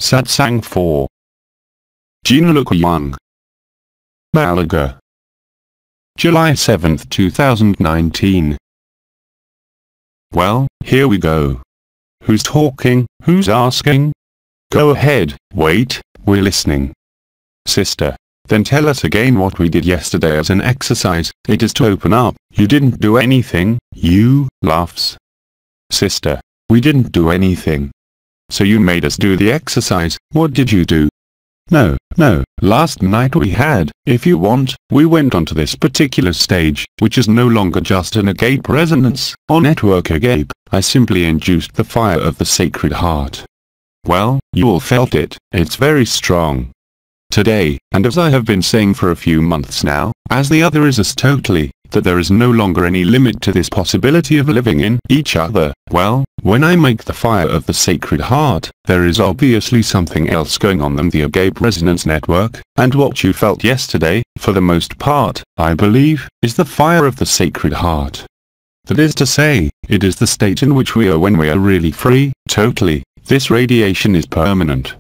SATSANG 4. AYOUN. Malaga. July 7, 2019. Well, here we go. Who's talking? Who's asking? Go ahead, wait, we're listening. Sister. Then tell us again what we did yesterday as an exercise. It is to open up. You didn't do anything. You, laughs. Sister. We didn't do anything. So you made us do the exercise. What did you do? No, last night we had, if you want, we went onto this particular stage, which is no longer just an agape resonance, or network agape. I simply induced the fire of the Sacred Heart. Well, you all felt it. It's very strong. Today, and as I have been saying for a few months now, as the other is us totally, that there is no longer any limit to this possibility of living in each other. Well, when I make the fire of the Sacred Heart, there is obviously something else going on than the agape resonance network, and what you felt yesterday, for the most part, I believe, is the fire of the Sacred Heart. That is to say, it is the state in which we are when we are really free, totally. This radiation is permanent.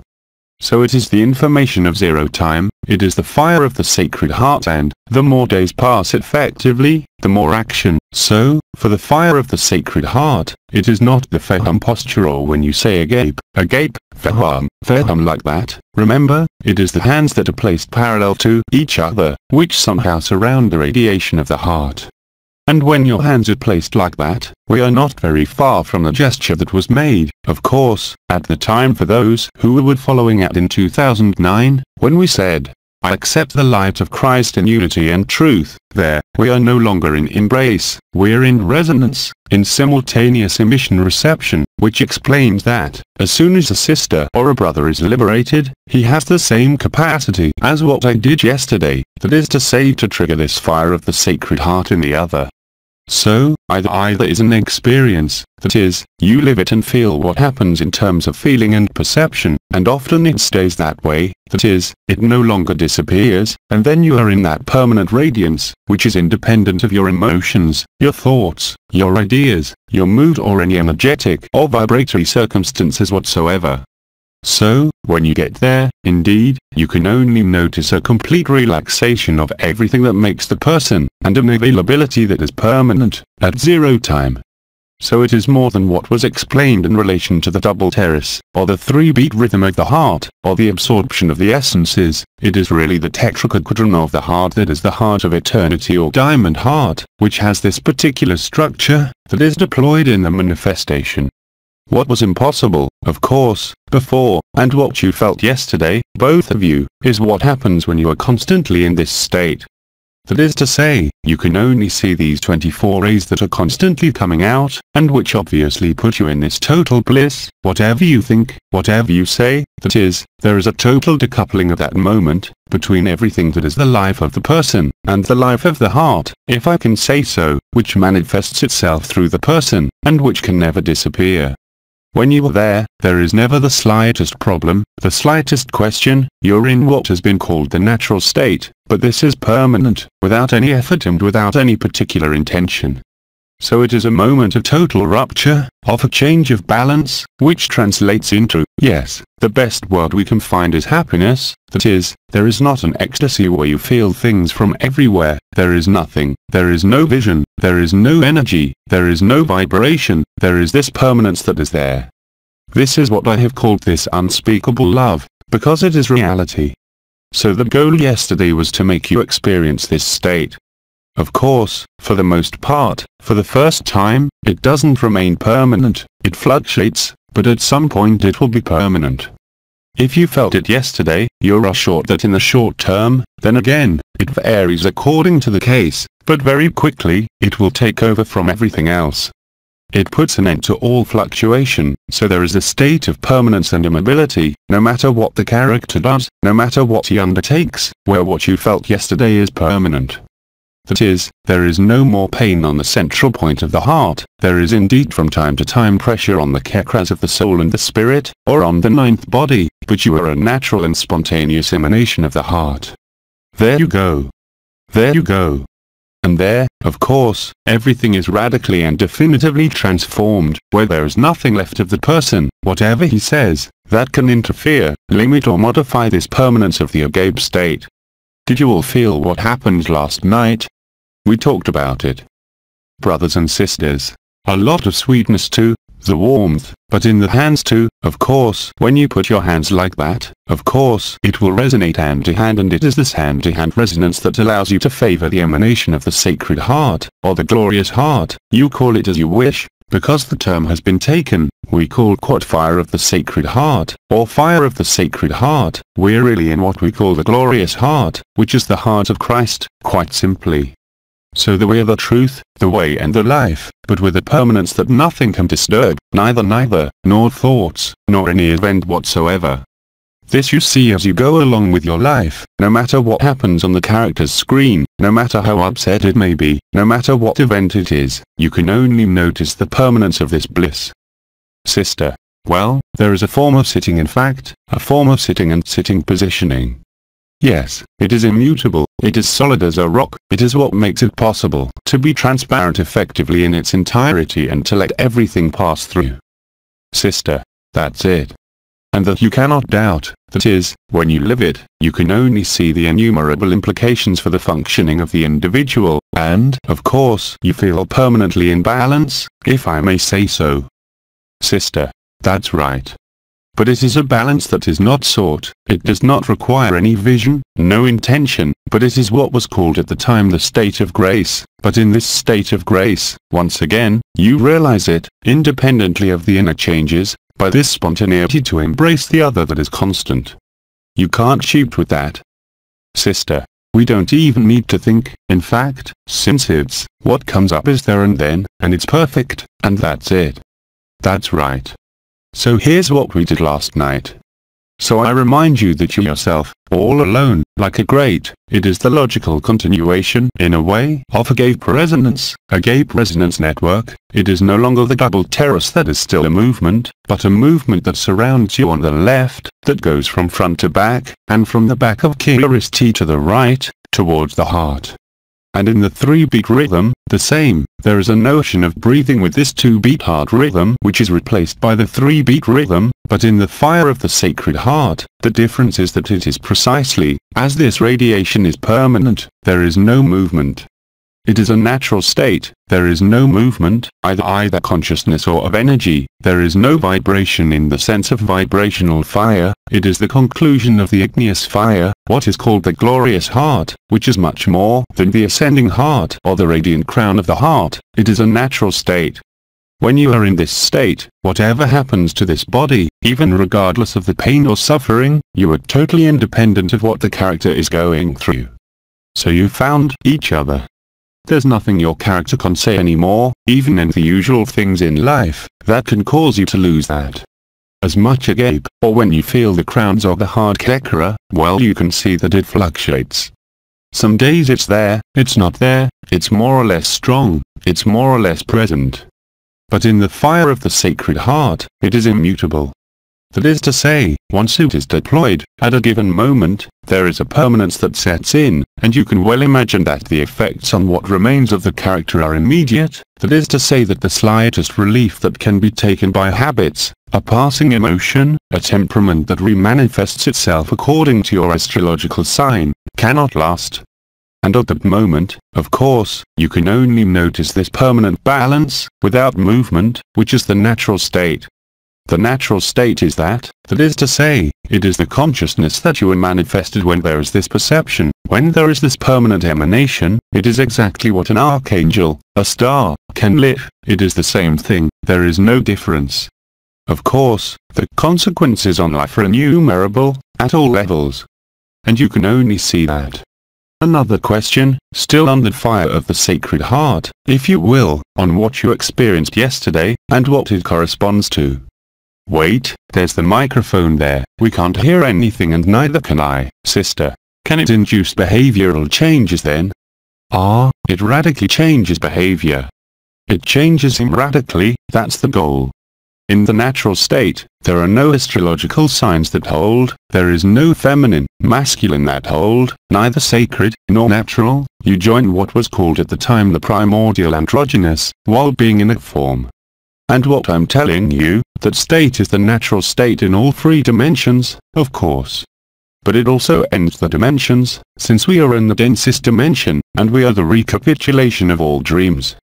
So it is the information of zero time, it is the fire of the Sacred Heart, and, the more days pass effectively, the more action. So, for the fire of the Sacred Heart, it is not the fehum postural when you say agape, fehum like that. Remember, it is the hands that are placed parallel to each other, which somehow surround the radiation of the heart. And when your hands are placed like that, we are not very far from the gesture that was made, of course, at the time for those who were following it in 2009, when we said, I accept the light of Christ in unity and truth. There, we are no longer in embrace, we are in resonance, in simultaneous emission reception, which explains that, as soon as a sister or a brother is liberated, he has the same capacity as what I did yesterday, that is to say, to trigger this fire of the Sacred Heart in the other. So, either is an experience, that is, you live it and feel what happens in terms of feeling and perception, and often it stays that way, that is, it no longer disappears, and then you are in that permanent radiance, which is independent of your emotions, your thoughts, your ideas, your mood or any energetic or vibratory circumstances whatsoever. So, when you get there, indeed, you can only notice a complete relaxation of everything that makes the person, and an availability that is permanent, at zero time. So it is more than what was explained in relation to the double terrace, or the 3-beat rhythm of the heart, or the absorption of the essences. It is really the tetrachordron of the heart that is the heart of eternity or diamond heart, which has this particular structure, that is deployed in the manifestation. What was impossible, of course, before, and what you felt yesterday, both of you, is what happens when you are constantly in this state. That is to say, you can only see these 24 rays that are constantly coming out, and which obviously put you in this total bliss. Whatever you think, whatever you say, that is, there is a total decoupling at that moment, between everything that is the life of the person, and the life of the heart, if I can say so, which manifests itself through the person, and which can never disappear. When you are there is never the slightest problem, the slightest question. You're in what has been called the natural state, but this is permanent, without any effort and without any particular intention. So it is a moment of total rupture, of a change of balance, which translates into, yes, the best word we can find is happiness. That is, there is not an ecstasy where you feel things from everywhere, there is nothing, there is no vision, there is no energy, there is no vibration, there is this permanence that is there. This is what I have called this unspeakable love, because it is reality. So the goal yesterday was to make you experience this state. Of course, for the most part, for the first time, it doesn't remain permanent, it fluctuates, but at some point it will be permanent. If you felt it yesterday, you're assured that in the short term, then again, it varies according to the case, but very quickly, it will take over from everything else. It puts an end to all fluctuation, so there is a state of permanence and immobility, no matter what the character does, no matter what he undertakes, where what you felt yesterday is permanent. That is, there is no more pain on the central point of the heart, there is indeed from time to time pressure on the chakras of the soul and the spirit, or on the 9th body, but you are a natural and spontaneous emanation of the heart. There you go. There you go. And there, of course, everything is radically and definitively transformed, where there is nothing left of the person, whatever he says, that can interfere, limit or modify this permanence of the agape state. Did you all feel what happened last night? We talked about it. Brothers and sisters, a lot of sweetness too, the warmth, but in the hands too, of course. When you put your hands like that, of course, it will resonate hand to hand, and it is this hand to hand resonance that allows you to favor the emanation of the sacred heart, or the glorious heart. You call it as you wish, because the term has been taken. We call quad fire of the sacred heart, or fire of the sacred heart. We're really in what we call the glorious heart, which is the heart of Christ, quite simply. So the way of the truth, the way and the life, but with a permanence that nothing can disturb, neither, nor thoughts, nor any event whatsoever. This you see as you go along with your life, no matter what happens on the character's screen, no matter how upset it may be, no matter what event it is, you can only notice the permanence of this bliss. Sister, well, there is a form of sitting, in fact, a form of sitting and sitting positioning. Yes, it is immutable, it is solid as a rock, it is what makes it possible to be transparent effectively in its entirety and to let everything pass through. Sister, that's it. And that you cannot doubt, that is, when you live it, you can only see the innumerable implications for the functioning of the individual, and, of course, you feel permanently in balance, if I may say so. Sister, that's right. But it is a balance that is not sought, it does not require any vision, no intention, but it is what was called at the time the state of grace. But in this state of grace, once again, you realize it, independently of the inner changes, by this spontaneity to embrace the other that is constant. You can't cheat with that. Sister, we don't even need to think, in fact, since it's, what comes up is there and then, and it's perfect, and that's it. That's right. So here's what we did last night. So I remind you that you yourself, all alone, like a great, it is the logical continuation, in a way, of agape resonance, agape resonance network. It is no longer the double terrace that is still a movement, but a movement that surrounds you on the left, that goes from front to back, and from the back of Kiristi to the right, towards the heart. And in the 3-beat rhythm, the same, there is a notion of breathing with this 2-beat heart rhythm which is replaced by the 3-beat rhythm, but in the fire of the sacred heart, the difference is that it is precisely, as this radiation is permanent, there is no movement. It is a natural state, there is no movement, either consciousness or of energy, there is no vibration in the sense of vibrational fire, it is the conclusion of the igneous fire, what is called the glorious heart, which is much more than the ascending heart or the radiant crown of the heart, it is a natural state. When you are in this state, whatever happens to this body, even regardless of the pain or suffering, you are totally independent of what the character is going through. So you found each other. There's nothing your character can say anymore, even in the usual things in life, that can cause you to lose that. As much agape, or when you feel the crowns or the hard chakra, well, you can see that it fluctuates. Some days it's there, it's not there, it's more or less strong, it's more or less present. But in the fire of the sacred heart, it is immutable. That is to say, once it is deployed, at a given moment, there is a permanence that sets in, and you can well imagine that the effects on what remains of the character are immediate, that is to say that the slightest relief that can be taken by habits, a passing emotion, a temperament that remanifests itself according to your astrological sign, cannot last. And at that moment, of course, you can only notice this permanent balance, without movement, which is the natural state. The natural state is that is to say, it is the consciousness that you are manifested when there is this perception, when there is this permanent emanation, it is exactly what an archangel, a star, can live, it is the same thing, there is no difference. Of course, the consequences on life are innumerable, at all levels. And you can only see that. Another question, still on the fire of the sacred heart, if you will, on what you experienced yesterday, and what it corresponds to. Wait, there's the microphone there, we can't hear anything and neither can I, sister. Can it induce behavioral changes then? It radically changes behavior. It changes him radically, that's the goal. In the natural state, there are no astrological signs that hold, there is no feminine, masculine that hold, neither sacred, nor natural. You join what was called at the time the primordial androgynous, while being in that form. And what I'm telling you, that state is the natural state in all three dimensions, of course. But it also ends the dimensions, since we are in the densest dimension, and we are the recapitulation of all dreams.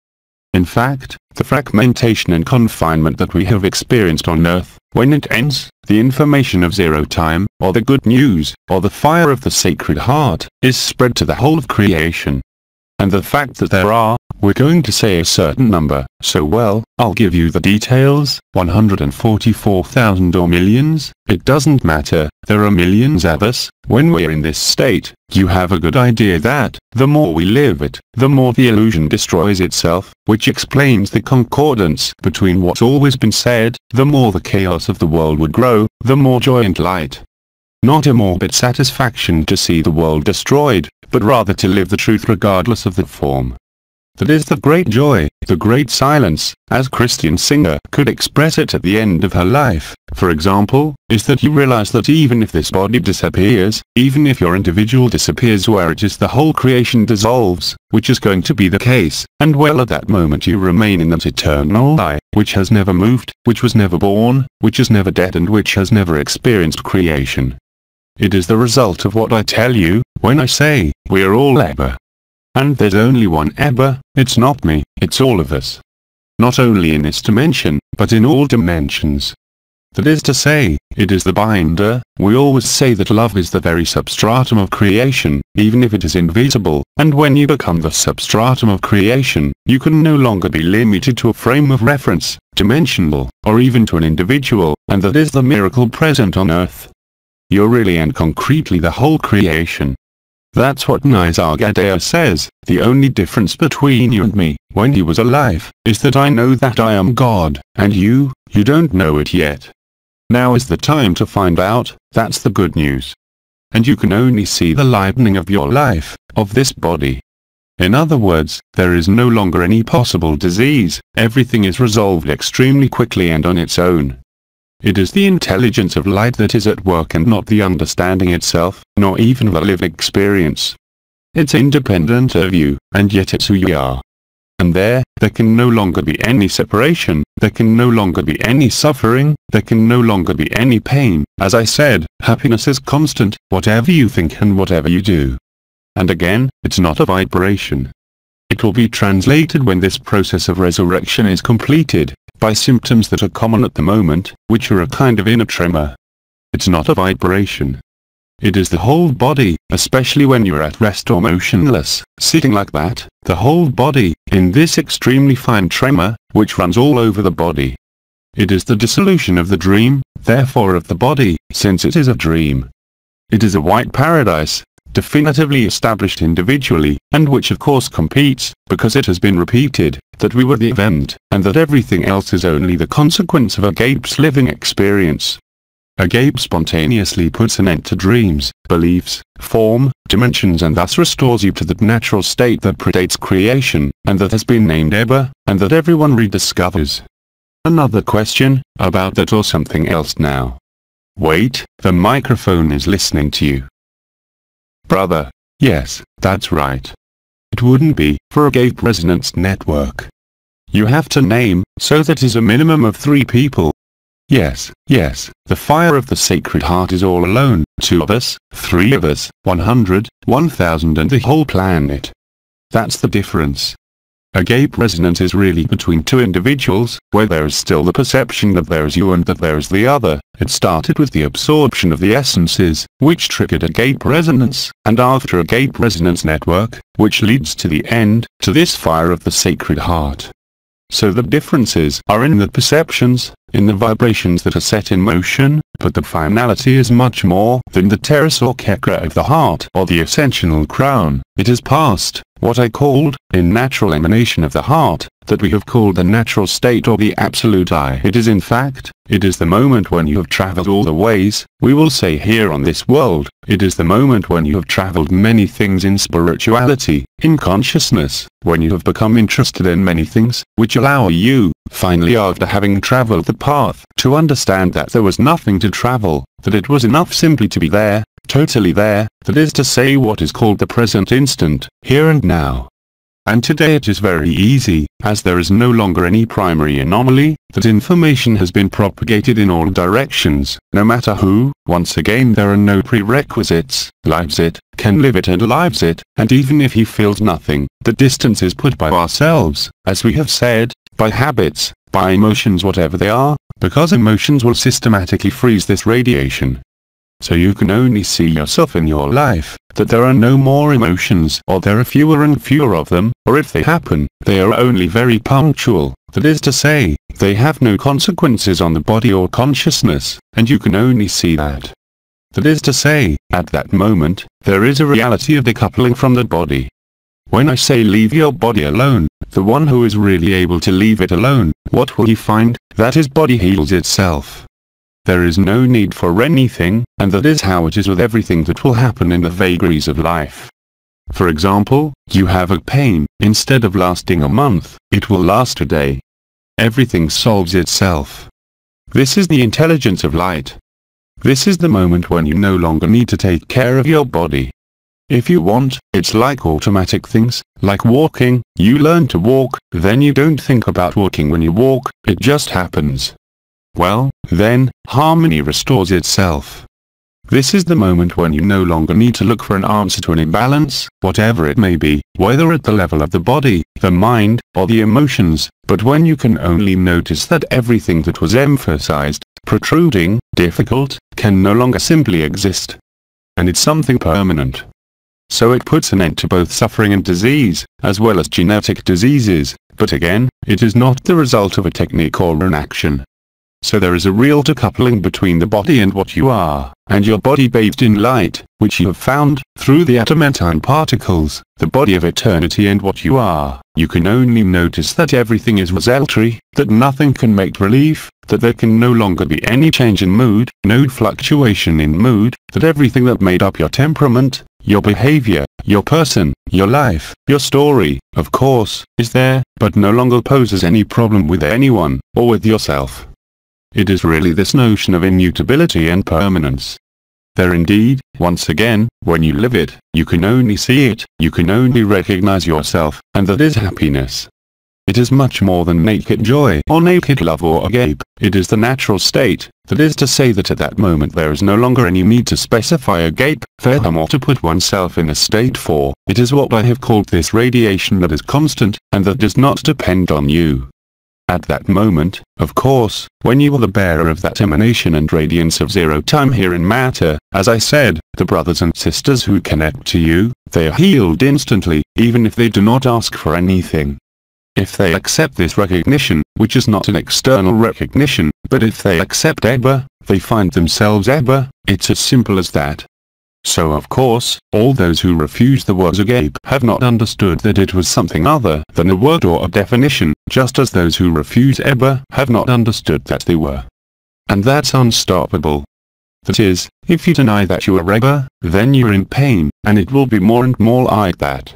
In fact, the fragmentation and confinement that we have experienced on Earth, when it ends, the information of zero time, or the good news, or the fire of the Sacred Heart, is spread to the whole of creation. And the fact that there are, we're going to say a certain number, so well, I'll give you the details, 144,000 or millions, it doesn't matter, there are millions of us. When we're in this state, you have a good idea that, the more we live it, the more the illusion destroys itself, which explains the concordance between what's always been said, the more the chaos of the world would grow, the more joy and light. Not a morbid satisfaction to see the world destroyed, but rather to live the truth regardless of the form. That is the great joy, the great silence, as Christian Singer could express it at the end of her life, for example, is that you realize that even if this body disappears, even if your individual disappears where it is, the whole creation dissolves, which is going to be the case, and well, at that moment you remain in that eternal I, which has never moved, which was never born, which is never dead, and which has never experienced creation. It is the result of what I tell you, when I say, we are all Ebba. And there's only one Ebba, it's not me, it's all of us. Not only in this dimension, but in all dimensions. That is to say, it is the binder. We always say that love is the very substratum of creation, even if it is invisible, and when you become the substratum of creation, you can no longer be limited to a frame of reference, dimensional, or even to an individual, and that is the miracle present on Earth. You're really and concretely the whole creation. That's what Nisargadatta says, the only difference between you and me, when he was alive, is that I know that I am God, and you don't know it yet. Now is the time to find out, that's the good news. And you can only see the lightening of your life, of this body. In other words, there is no longer any possible disease, everything is resolved extremely quickly and on its own. It is the intelligence of light that is at work and not the understanding itself, nor even the lived experience. It's independent of you, and yet it's who you are. And there can no longer be any separation, there can no longer be any suffering, there can no longer be any pain. As I said, happiness is constant, whatever you think and whatever you do. And again, it's not a vibration. It will be translated when this process of resurrection is completed, by symptoms that are common at the moment, which are a kind of inner tremor. It's not a vibration. It is the whole body, especially when you're at rest or motionless, sitting like that, the whole body, in this extremely fine tremor, which runs all over the body. It is the dissolution of the dream, therefore of the body, since it is a dream. It is a white paradise, definitively established individually, and which of course competes, because it has been repeated, that we were the event, and that everything else is only the consequence of Agape's living experience. Agape spontaneously puts an end to dreams, beliefs, form, dimensions, and thus restores you to that natural state that predates creation, and that has been named Ebba, and that everyone rediscovers. Another question, about that or something else now. Wait, the microphone is listening to you. Brother, yes, that's right. It wouldn't be, for Agape Resonance Network. You have to name, so that is a minimum of 3 people. Yes, the fire of the Sacred Heart is all alone, 2 of us, 3 of us, 100, 1000 and the whole planet. That's the difference. Agape Resonance is really between 2 individuals, where there is still the perception that there is you and that there is the other. It started with the absorption of the essences, which triggered Agape Resonance, and after Agape Resonance Network, which leads to the end, to this fire of the Sacred Heart. So the differences are in the perceptions, in the vibrations that are set in motion, but the finality is much more than the terrace or kekra of the heart or the ascensional crown. It is past, what I called, in natural emanation of the heart, that we have called the natural state or the absolute I. It is in fact, it is the moment when you have traveled all the ways, we will say here on this world, it is the moment when you have traveled many things in spirituality, in consciousness, when you have become interested in many things, which allow you, finally after having traveled the path, to understand that there was nothing to travel, that it was enough simply to be there, totally there, that is to say what is called the present instant, here and now. And today it is very easy, as there is no longer any primary anomaly, that information has been propagated in all directions, no matter who, once again there are no prerequisites, lives it, can live it and lives it, and even if he feels nothing, the distance is put by ourselves, as we have said, by habits, by emotions whatever they are, because emotions will systematically freeze this radiation. So you can only see yourself in your life, that there are no more emotions, or there are fewer and fewer of them, or if they happen, they are only very punctual, that is to say, they have no consequences on the body or consciousness, and you can only see that. That is to say, at that moment, there is a reality of decoupling from the body. When I say leave your body alone, the one who is really able to leave it alone, what will he find? That his body heals itself. There is no need for anything, and that is how it is with everything that will happen in the vagaries of life. For example, you have a pain, instead of lasting a month, it will last a day. Everything solves itself. This is the intelligence of light. This is the moment when you no longer need to take care of your body. If you want, it's like automatic things, like walking, you learn to walk, then you don't think about walking when you walk, it just happens. Well, then, harmony restores itself. This is the moment when you no longer need to look for an answer to an imbalance, whatever it may be, whether at the level of the body, the mind, or the emotions, but when you can only notice that everything that was emphasized, protruding, difficult, can no longer simply exist. And it's something permanent. So it puts an end to both suffering and disease, as well as genetic diseases, but again, it is not the result of a technique or an action. So there is a real decoupling between the body and what you are, and your body bathed in light, which you have found, through the adamantine particles, the body of eternity and what you are. You can only notice that everything is resultary, that nothing can make relief, that there can no longer be any change in mood, no fluctuation in mood, that everything that made up your temperament, your behavior, your person, your life, your story, of course, is there, but no longer poses any problem with anyone, or with yourself. It is really this notion of immutability and permanence. There indeed, once again, when you live it, you can only see it, you can only recognize yourself, and that is happiness. It is much more than naked joy or naked love or agape, it is the natural state, that is to say that at that moment there is no longer any need to specify agape, or to put oneself in a state for, it is what I have called this radiation that is constant, and that does not depend on you. At that moment, of course, when you are the bearer of that emanation and radiance of zero time here in matter, as I said, the brothers and sisters who connect to you, they are healed instantly, even if they do not ask for anything. If they accept this recognition, which is not an external recognition, but if they accept Ebba, they find themselves Ebba, it's as simple as that. So of course, all those who refuse the word agape have not understood that it was something other than a word or a definition, just as those who refuse Ebba have not understood that they were. And that's unstoppable. That is, if you deny that you are Ebba, then you're in pain, and it will be more and more like that.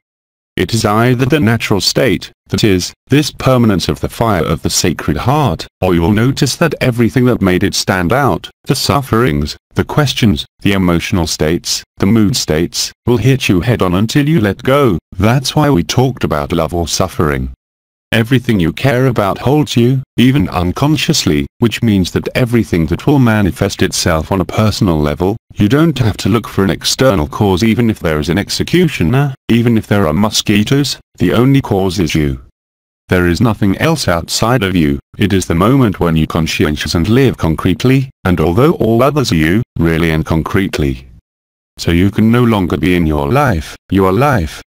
It is either the natural state, that is, this permanence of the fire of the Sacred Heart, or you will notice that everything that made it stand out, the sufferings, the questions, the emotional states, the mood states, will hit you head on until you let go. That's why we talked about love or suffering. Everything you care about holds you, even unconsciously, which means that everything that will manifest itself on a personal level, you don't have to look for an external cause even if there is an executioner, even if there are mosquitoes, the only cause is you. There is nothing else outside of you, it is the moment when you conscientious and live concretely, and although all others are you, really and concretely. So you can no longer be in your life,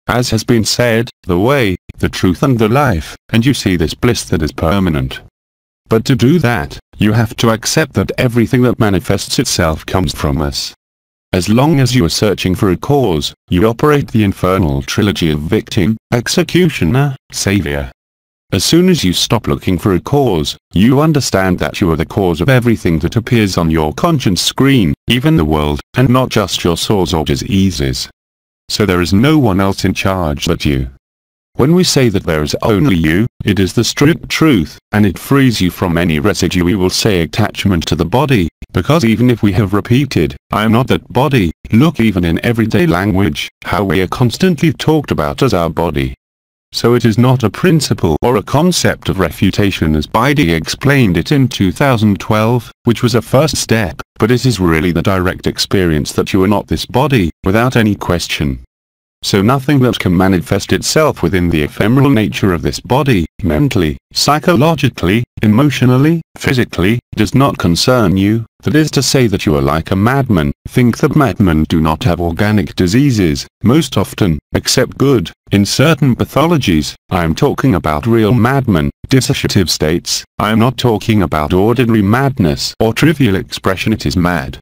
as has been said, the way, the truth and the life, and you see this bliss that is permanent. But to do that, you have to accept that everything that manifests itself comes from us. As long as you are searching for a cause, you operate the infernal trilogy of victim, executioner, savior. As soon as you stop looking for a cause, you understand that you are the cause of everything that appears on your conscience screen, even the world, and not just your sores or diseases. So there is no one else in charge but you. When we say that there is only you, it is the strict truth, and it frees you from any residue we will say attachment to the body, because even if we have repeated, I am not that body, look even in everyday language, how we are constantly talked about as our body. So it is not a principle or a concept of refutation as Bidey explained it in 2012, which was a first step, but it is really the direct experience that you are not this body, without any question. So nothing that can manifest itself within the ephemeral nature of this body, mentally, psychologically, emotionally, physically, does not concern you. That is to say that you are like a madman. Think that madmen do not have organic diseases, most often, except good, in certain pathologies. I am talking about real madmen, dissociative states. I am not talking about ordinary madness or trivial expression it is mad.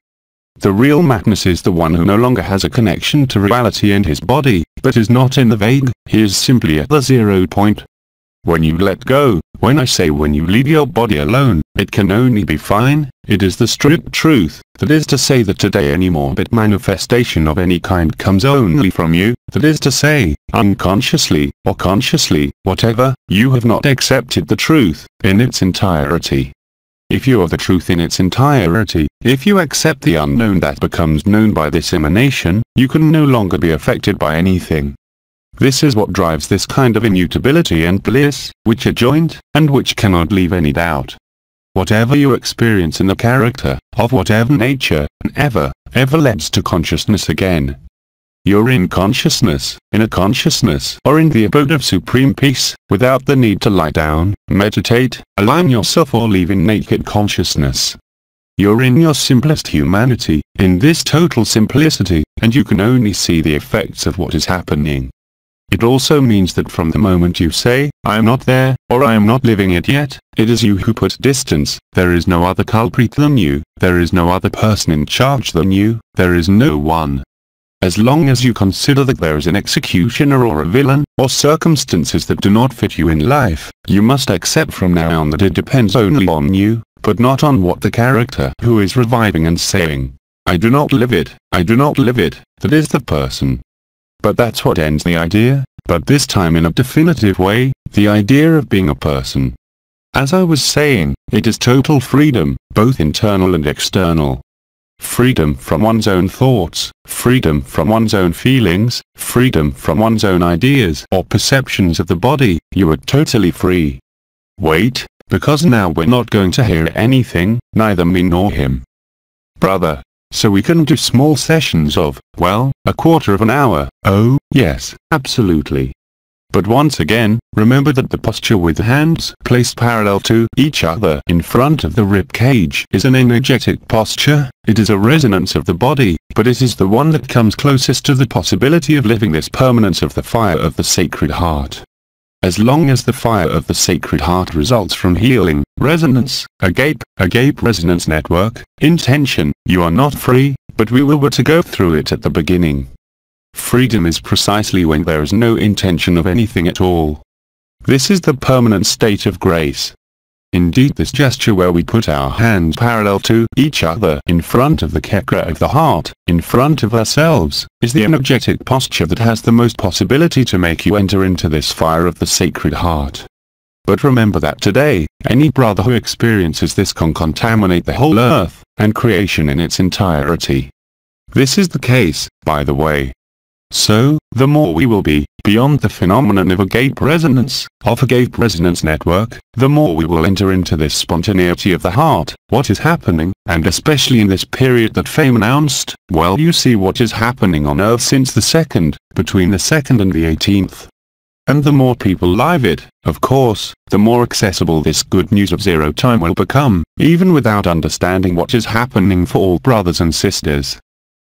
The real madness is the one who no longer has a connection to reality and his body, but is not in the vague, he is simply at the 0 point. When you let go, when I say when you leave your body alone, it can only be fine, it is the strict truth, that is to say that today any morbid manifestation of any kind comes only from you, that is to say, unconsciously, or consciously, whatever, you have not accepted the truth, in its entirety. If you are the truth in its entirety, if you accept the unknown that becomes known by this emanation, you can no longer be affected by anything. This is what drives this kind of immutability and bliss, which are joined, and which cannot leave any doubt. Whatever you experience in the character, of whatever nature, ever leads to consciousness again. You're in consciousness, in a consciousness, or in the abode of supreme peace, without the need to lie down, meditate, align yourself or live in naked consciousness. You're in your simplest humanity, in this total simplicity, and you can only see the effects of what is happening. It also means that from the moment you say, I am not there, or I am not living it yet, it is you who put distance, there is no other culprit than you, there is no other person in charge than you, there is no one. As long as you consider that there is an executioner or a villain, or circumstances that do not fit you in life, you must accept from now on that it depends only on you, but not on what the character who is reviving and saying, I do not live it, I do not live it, that is the person. But that's what ends the idea, but this time in a definitive way, the idea of being a person. As I was saying, it is total freedom, both internal and external. Freedom from one's own thoughts, freedom from one's own feelings, freedom from one's own ideas or perceptions of the body, you are totally free. Wait, because now we're not going to hear anything, neither me nor him. Brother. So we can do small sessions of, well, a quarter of an hour, oh, yes, absolutely. But once again, remember that the posture with hands placed parallel to each other in front of the rib cage is an energetic posture, it is a resonance of the body, but it is the one that comes closest to the possibility of living this permanence of the fire of the Sacred Heart. As long as the fire of the Sacred Heart results from healing, resonance, agape resonance network, intention, you are not free, but we were to go through it at the beginning. Freedom is precisely when there is no intention of anything at all. This is the permanent state of grace. Indeed, this gesture where we put our hands parallel to each other in front of the chakra of the heart, in front of ourselves, is the energetic posture that has the most possibility to make you enter into this fire of the Sacred Heart. But remember that today, any brother who experiences this can contaminate the whole earth, and creation in its entirety. This is the case, by the way. So, the more we will be, beyond the phenomenon of agape resonance, of agape resonance network, the more we will enter into this spontaneity of the heart, what is happening, and especially in this period that Fame announced, well, you see what is happening on Earth since the 2nd, between the 2nd and the 18th. And the more people live it, of course, the more accessible this good news of zero time will become, even without understanding what is happening for all brothers and sisters.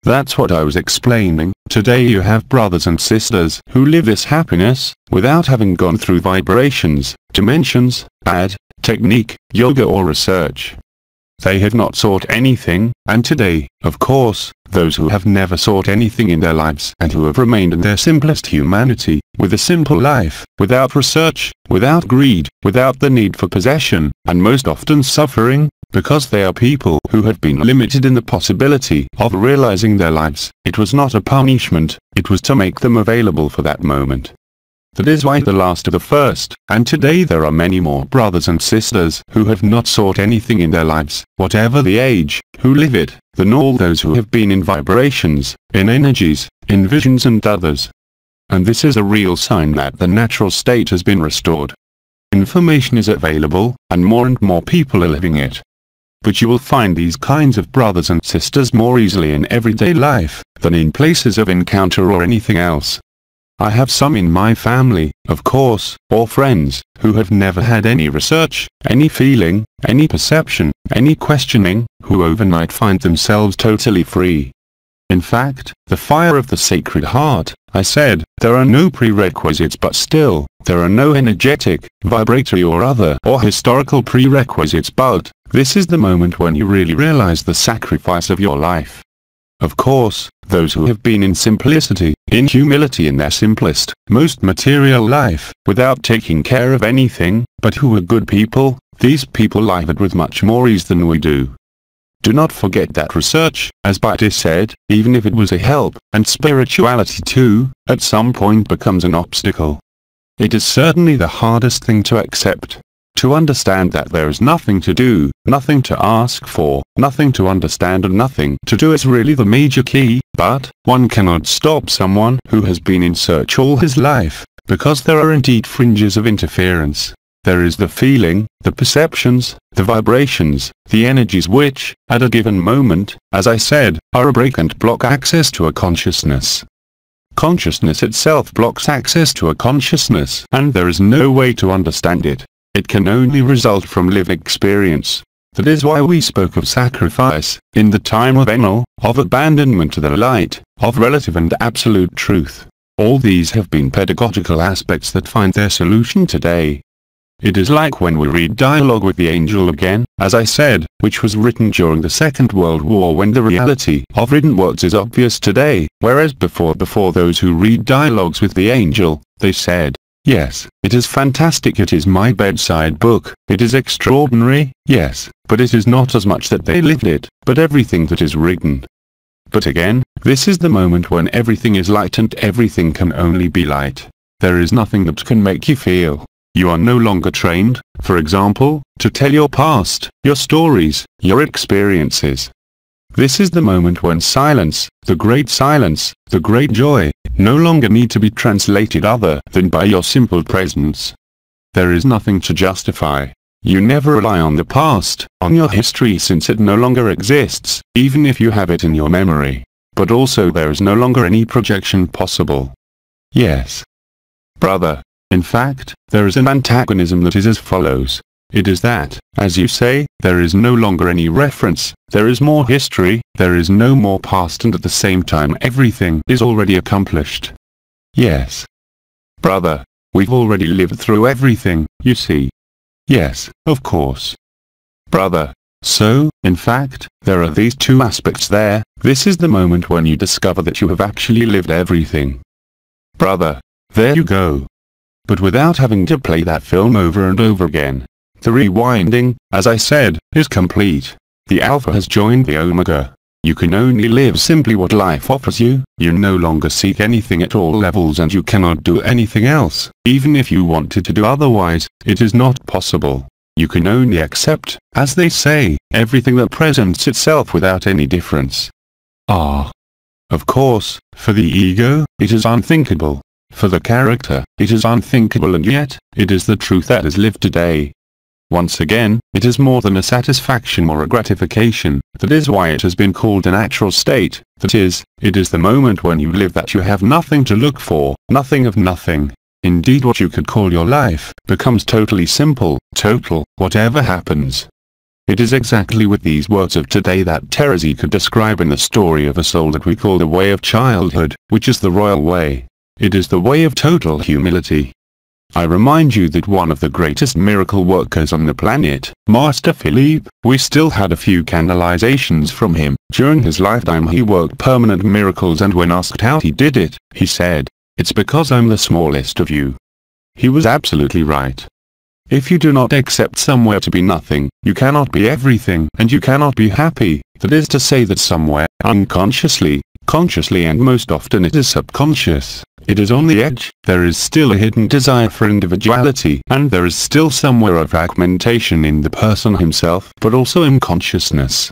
That's what I was explaining. Today you have brothers and sisters who live this happiness, without having gone through vibrations, dimensions, technique, yoga or research. they had not sought anything, and today, of course, those who have never sought anything in their lives and who have remained in their simplest humanity, with a simple life, without research, without greed, without the need for possession, and most often suffering, because they are people who have been limited in the possibility of realizing their lives. It was not a punishment, it was to make them available for that moment. That is why the last are the first, and today there are many more brothers and sisters who have not sought anything in their lives, whatever the age, who live it, than all those who have been in vibrations, in energies, in visions and others. And this is a real sign that the natural state has been restored. Information is available, and more people are living it. But you will find these kinds of brothers and sisters more easily in everyday life, than in places of encounter or anything else. I have some in my family, of course, or friends, who have never had any research, any feeling, any perception, any questioning, who overnight find themselves totally free. In fact, the fire of the Sacred Heart, I said, there are no prerequisites, but still, there are no energetic, vibratory or other or historical prerequisites, but this is the moment when you really realize the sacrifice of your life. Of course, those who have been in simplicity, in humility in their simplest, most material life, without taking care of anything, but who are good people, these people live it with much more ease than we do. Do not forget that research, as Bhatti said, even if it was a help, and spirituality too, at some point becomes an obstacle. It is certainly the hardest thing to accept. To understand that there is nothing to do, nothing to ask for, nothing to understand and nothing to do is really the major key, but one cannot stop someone who has been in search all his life, because there are indeed fringes of interference. There is the feeling, the perceptions, the vibrations, the energies which, at a given moment, as I said, are a break and block access to a consciousness. Consciousness itself blocks access to a consciousness, and there is no way to understand it. It can only result from lived experience. That is why we spoke of sacrifice, in the time of Enel, of abandonment to the light, of relative and absolute truth. All these have been pedagogical aspects that find their solution today. It is like when we read Dialogue with the Angel again, as I said, which was written during the Second World War, when the reality of written words is obvious today, whereas before those who read Dialogues with the Angel, they said, yes, it is fantastic, it is my bedside book, it is extraordinary, yes, but it is not as much that they lived it, but everything that is written. But again, this is the moment when everything is light and everything can only be light. There is nothing that can make you feel. You are no longer trained, for example, to tell your past, your stories, your experiences. This is the moment when silence, the great joy, no longer need to be translated other than by your simple presence. There is nothing to justify. You never rely on the past, on your history, since it no longer exists, even if you have it in your memory. But also there is no longer any projection possible. Yes, brother. In fact, there is an antagonism that is as follows. It is that, as you say, there is no longer any reference, there is more history, there is no more past, and at the same time everything is already accomplished. Yes, brother, we've already lived through everything, you see. Yes, of course. Brother, so, in fact, there are these two aspects there. This is the moment when you discover that you have actually lived everything. Brother, there you go. But without having to play that film over and over again. The rewinding, as I said, is complete. The Alpha has joined the Omega. You can only live simply what life offers you. You no longer seek anything at all levels, and you cannot do anything else. Even if you wanted to do otherwise, it is not possible. You can only accept, as they say, everything that presents itself without any difference. Ah. Of course, for the ego, it is unthinkable. For the character, it is unthinkable, and yet, it is the truth that is lived today. Once again, it is more than a satisfaction or a gratification. That is why it has been called a natural state. That is, it is the moment when you live that you have nothing to look for, nothing of nothing. Indeed, what you could call your life becomes totally simple, total, whatever happens. It is exactly with these words of today that Terezi could describe in the story of a soul that we call the way of childhood, which is the royal way. It is the way of total humility. I remind you that one of the greatest miracle workers on the planet, Master Philippe, we still had a few canalizations from him. During his lifetime he worked permanent miracles, and when asked how he did it, he said, "It's because I'm the smallest of you." He was absolutely right. If you do not accept somewhere to be nothing, you cannot be everything, and you cannot be happy. That is to say that somewhere, unconsciously, consciously, and most often it is subconscious, it is on the edge, there is still a hidden desire for individuality, and there is still somewhere a fragmentation in the person himself, but also in consciousness.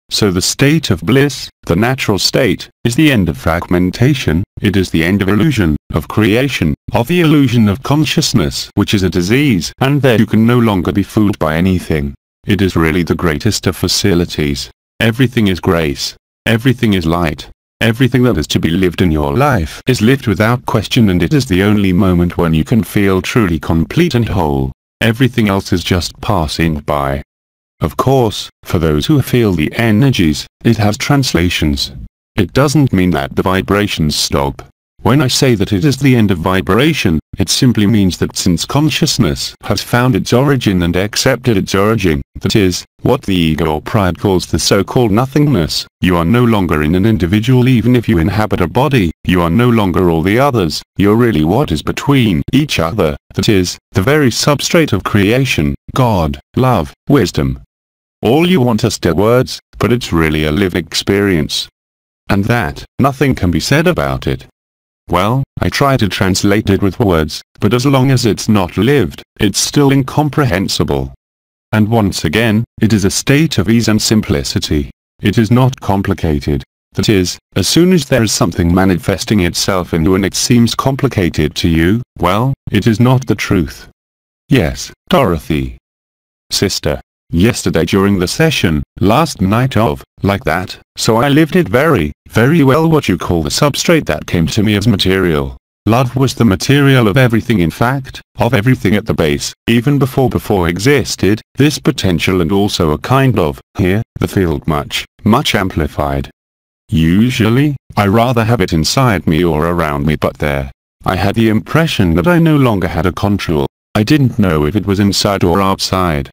So the state of bliss, the natural state, is the end of fragmentation, it is the end of illusion, of creation, of the illusion of consciousness, which is a disease, and there you can no longer be fooled by anything. It is really the greatest of facilities. Everything is grace. Everything is light. Everything that is to be lived in your life is lived without question, and it is the only moment when you can feel truly complete and whole. Everything else is just passing by. Of course, for those who feel the energies, it has translations. It doesn't mean that the vibrations stop. When I say that it is the end of vibration, it simply means that since consciousness has found its origin and accepted its origin, that is, what the ego or pride calls the so-called nothingness, you are no longer in an individual. Even if you inhabit a body, you are no longer all the others, you're really what is between each other, that is, the very substrate of creation, God, love, wisdom. All you want are still words, but it's really a lived experience. And that, nothing can be said about it. Well, I try to translate it with words, but as long as it's not lived, it's still incomprehensible. And once again, it is a state of ease and simplicity. It is not complicated. That is, as soon as there is something manifesting itself in you and it seems complicated to you, well, it is not the truth. Yes, Dorothy. Sister. Yesterday during the session, last night like that, so I lived it very, very well. What you call the substrate that came to me as material. Love was the material of everything, in fact, of everything at the base, even before existed, this potential, and also a kind of, here, the field much amplified. Usually, I rather have it inside me or around me, but there. I had the impression that I no longer had a control. I didn't know if it was inside or outside.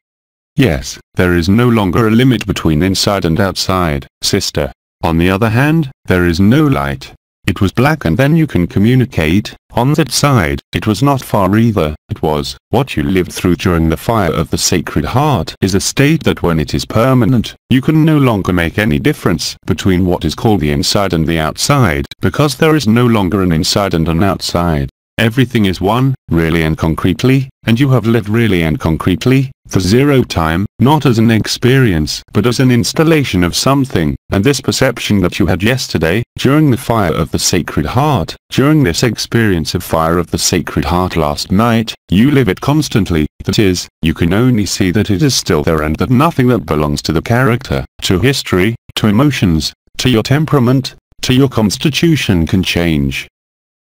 Yes, there is no longer a limit between inside and outside, sister. On the other hand, there is no light. It was black, and then you can communicate. On that side, it was not far either. It was, what you lived through during the fire of the Sacred Heart is a state that when it is permanent, you can no longer make any difference between what is called the inside and the outside, because there is no longer an inside and an outside. Everything is one, really and concretely, and you have lived really and concretely, the zero time, not as an experience, but as an installation of something, and this perception that you had yesterday, during the fire of the Sacred Heart, during this experience of fire of the Sacred Heart last night, you live it constantly, that is, you can only see that it is still there, and that nothing that belongs to the character, to history, to emotions, to your temperament, to your constitution can change.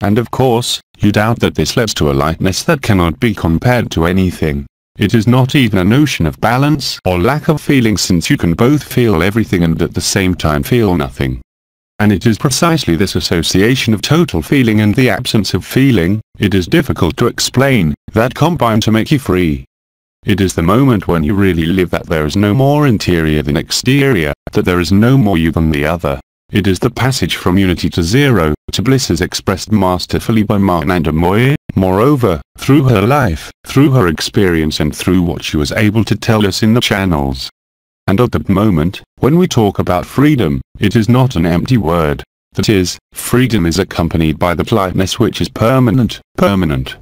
And of course, you doubt that this leads to a lightness that cannot be compared to anything. It is not even a notion of balance or lack of feeling, since you can both feel everything and at the same time feel nothing. And it is precisely this association of total feeling and the absence of feeling, it is difficult to explain, that combine to make you free. It is the moment when you really live that there is no more interior than exterior, that there is no more you than the other. It is the passage from unity to zero, to bliss as expressed masterfully by Mananda Moye. Moreover, through her life, through her experience, and through what she was able to tell us in the channels. And at that moment, when we talk about freedom, it is not an empty word. That is, freedom is accompanied by that lightness which is permanent.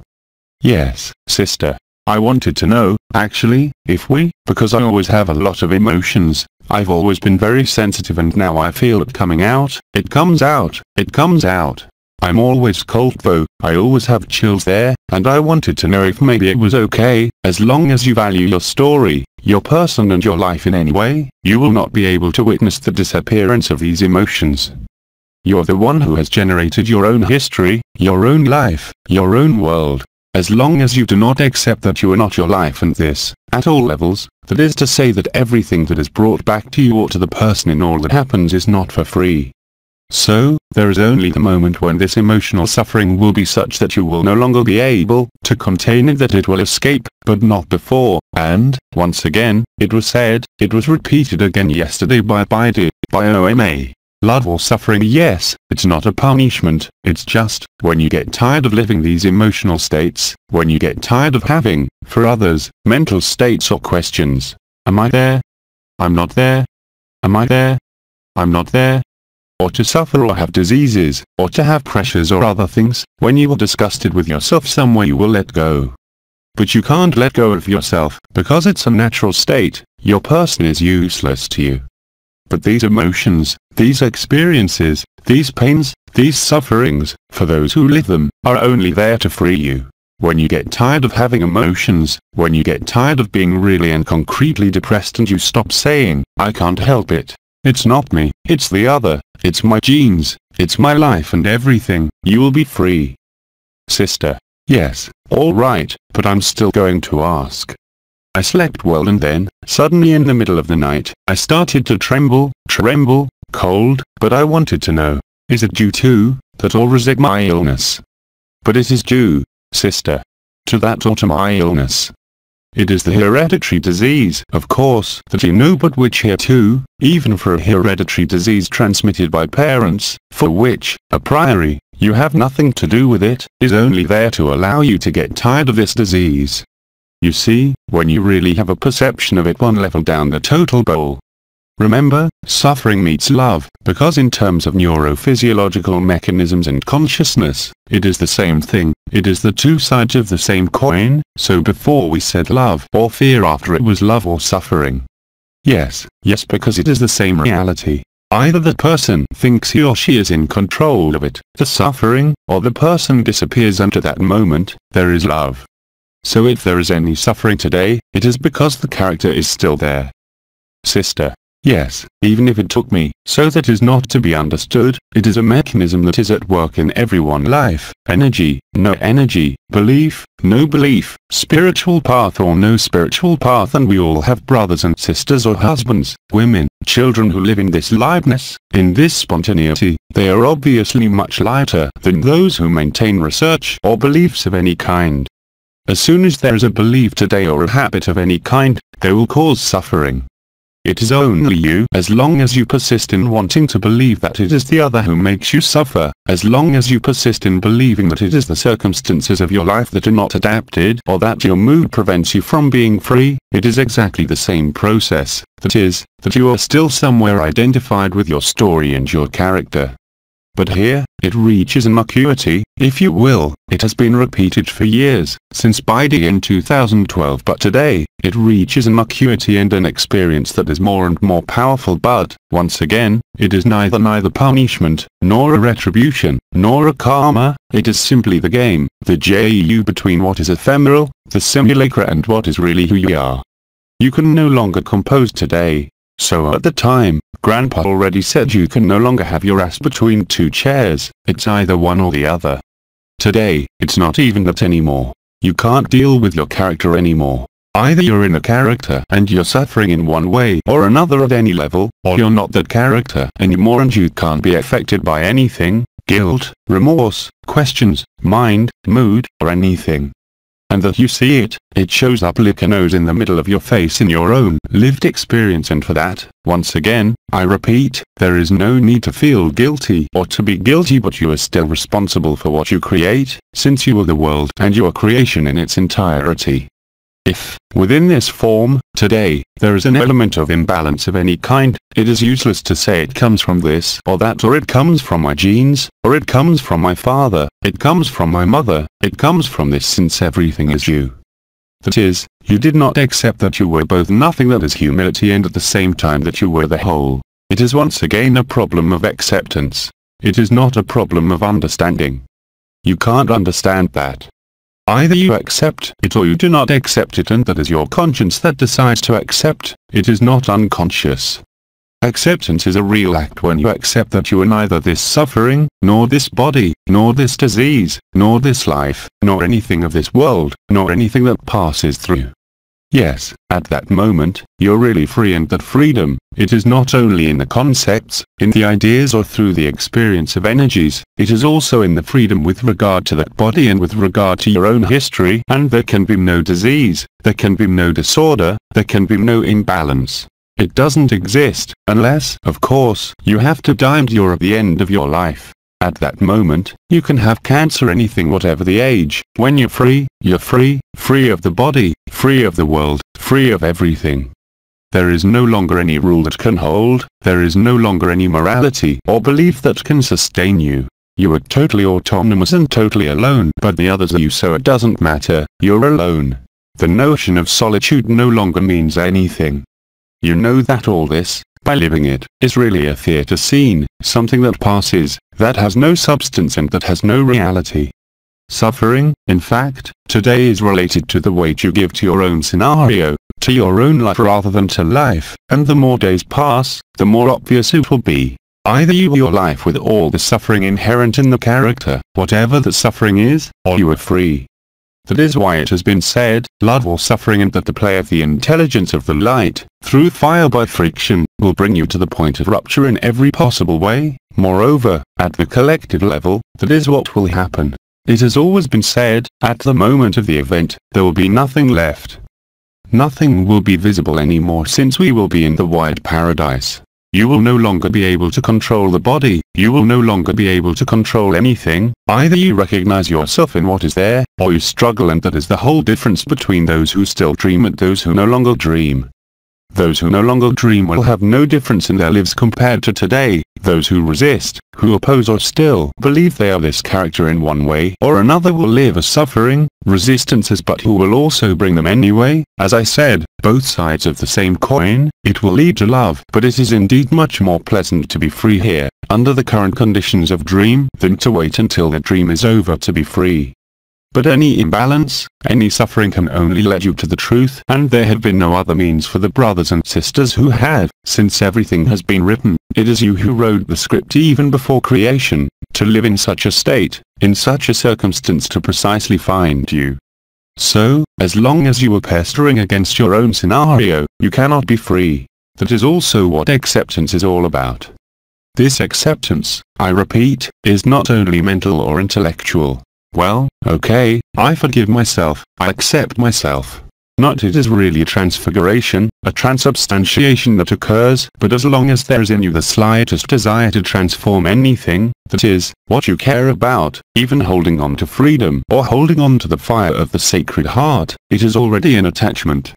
Yes, sister. I wanted to know, actually, if because I always have a lot of emotions, I've always been very sensitive, and now I feel it coming out, it comes out. I'm always cold though, I always have chills there, and I wanted to know if maybe it was okay, as long as you value your story, your person and your life in any way, you will not be able to witness the disappearance of these emotions. You're the one who has generated your own history, your own life, your own world. As long as you do not accept that you are not your life, and this, at all levels, that is to say that everything that is brought back to you or to the person in all that happens is not for free. So, there is only the moment when this emotional suffering will be such that you will no longer be able to contain it, that it will escape, but not before. And, once again, it was said, it was repeated again yesterday by AYOUN. Love or suffering, yes, it's not a punishment, it's just, when you get tired of living these emotional states, when you get tired of having, for others, mental states or questions. Am I there? I'm not there. Am I there? I'm not there. Or to suffer or have diseases, or to have pressures or other things, when you are disgusted with yourself somewhere you will let go. But you can't let go of yourself, because it's a natural state, your person is useless to you. But these emotions, these experiences, these pains, these sufferings, for those who live them, are only there to free you. When you get tired of having emotions, when you get tired of being really and concretely depressed and you stop saying, I can't help it. It's not me, it's the other, it's my genes, it's my life and everything, you will be free. Sister. Yes, all right, but I'm still going to ask. I slept well and then, suddenly in the middle of the night, I started to tremble, cold, but I wanted to know, is it due to that or is it my illness? But it is due, sister, to that or to my illness. It is the hereditary disease, of course, that you know, but which here too, even for a hereditary disease transmitted by parents, for which, a priori, you have nothing to do with it, is only there to allow you to get tired of this disease. You see, when you really have a perception of it one level down the total bowl. Remember, suffering meets love, because in terms of neurophysiological mechanisms and consciousness, it is the same thing, it is the two sides of the same coin, so before we said love or fear, after it was love or suffering. Yes, because it is the same reality. Either the person thinks he or she is in control of it, the suffering, or the person disappears, and at that moment, there is love. So if there is any suffering today, it is because the character is still there. Sister. Yes, even if it took me, so that is not to be understood, it is a mechanism that is at work in everyone's life, energy, no energy, belief, no belief, spiritual path or no spiritual path, and we all have brothers and sisters or husbands, women, children who live in this lightness, in this spontaneity. They are obviously much lighter than those who maintain research or beliefs of any kind. As soon as there is a belief today or a habit of any kind, they will cause suffering. It is only you, as long as you persist in wanting to believe that it is the other who makes you suffer, as long as you persist in believing that it is the circumstances of your life that are not adapted, or that your mood prevents you from being free, it is exactly the same process, that is, that you are still somewhere identified with your story and your character. But here, it reaches an acuity, if you will. It has been repeated for years, since Biden in 2012, but today, it reaches an acuity and an experience that is more and more powerful. But, once again, it is neither punishment, nor a retribution, nor a karma, it is simply the game, the JU between what is ephemeral, the simulacra, and what is really who you are. You can no longer compose today. So at the time, Grandpa already said you can no longer have your ass between two chairs, it's either one or the other. Today, it's not even that anymore. You can't deal with your character anymore. Either you're in a character and you're suffering in one way or another at any level, or you're not that character anymore and you can't be affected by anything, guilt, remorse, questions, mind, mood, or anything. And that you see it, it shows up like a nose in the middle of your face in your own lived experience, and for that, once again, I repeat, there is no need to feel guilty or to be guilty, but you are still responsible for what you create, since you are the world and your creation in its entirety. If, within this form, today, there is an element of imbalance of any kind, it is useless to say it comes from this or that, or it comes from my genes, or it comes from my father, it comes from my mother, it comes from this, since everything is you. That is, you did not accept that you were both nothing, that is humility, and at the same time that you were the whole. It is once again a problem of acceptance. It is not a problem of understanding. You can't understand that. Either you accept it or you do not accept it, and that is your conscience that decides to accept. It is not unconscious. Acceptance is a real act when you accept that you are neither this suffering, nor this body, nor this disease, nor this life, nor anything of this world, nor anything that passes through. Yes, at that moment, you're really free, and that freedom, it is not only in the concepts, in the ideas or through the experience of energies, it is also in the freedom with regard to that body and with regard to your own history, and there can be no disease, there can be no disorder, there can be no imbalance. It doesn't exist, unless, of course, you have to die and you're at the end of your life. At that moment, you can have cancer, anything, whatever the age. When you're free free of the body, free of the world, free of everything. There is no longer any rule that can hold, there is no longer any morality or belief that can sustain you. You are totally autonomous and totally alone, but the others are you, so it doesn't matter, you're alone. The notion of solitude no longer means anything. You know that all this, by living it, is really a theatre scene, something that passes, that has no substance and that has no reality. Suffering, in fact, today is related to the weight you give to your own scenario, to your own life rather than to life, and the more days pass, the more obvious it will be. Either you are your life with all the suffering inherent in the character, whatever the suffering is, or you are free. That is why it has been said, love or suffering, and that the play of the intelligence of the light, through fire by friction, will bring you to the point of rupture in every possible way. Moreover, at the collective level, that is what will happen. It has always been said, at the moment of the event, there will be nothing left. Nothing will be visible anymore, since we will be in the wide paradise. You will no longer be able to control the body, you will no longer be able to control anything. Either you recognize yourself in what is there, or you struggle, and that is the whole difference between those who still dream and those who no longer dream. Those who no longer dream will have no difference in their lives compared to today. Those who resist, who oppose or still believe they are this character in one way or another will live as suffering, resistances, but who will also bring them anyway. As I said, both sides of the same coin. It will lead to love, but it is indeed much more pleasant to be free here, under the current conditions of dream, than to wait until the dream is over to be free. But any imbalance, any suffering can only lead you to the truth, and there had been no other means for the brothers and sisters who had, since everything has been written. It is you who wrote the script even before creation, to live in such a state, in such a circumstance, to precisely find you. So, as long as you are pestering against your own scenario, you cannot be free. That is also what acceptance is all about. This acceptance, I repeat, is not only mental or intellectual. Well, okay, I forgive myself, I accept myself. Not it is really a transfiguration, a transubstantiation that occurs, but as long as there is in you the slightest desire to transform anything, that is, what you care about, even holding on to freedom or holding on to the fire of the Sacred Heart, it is already an attachment.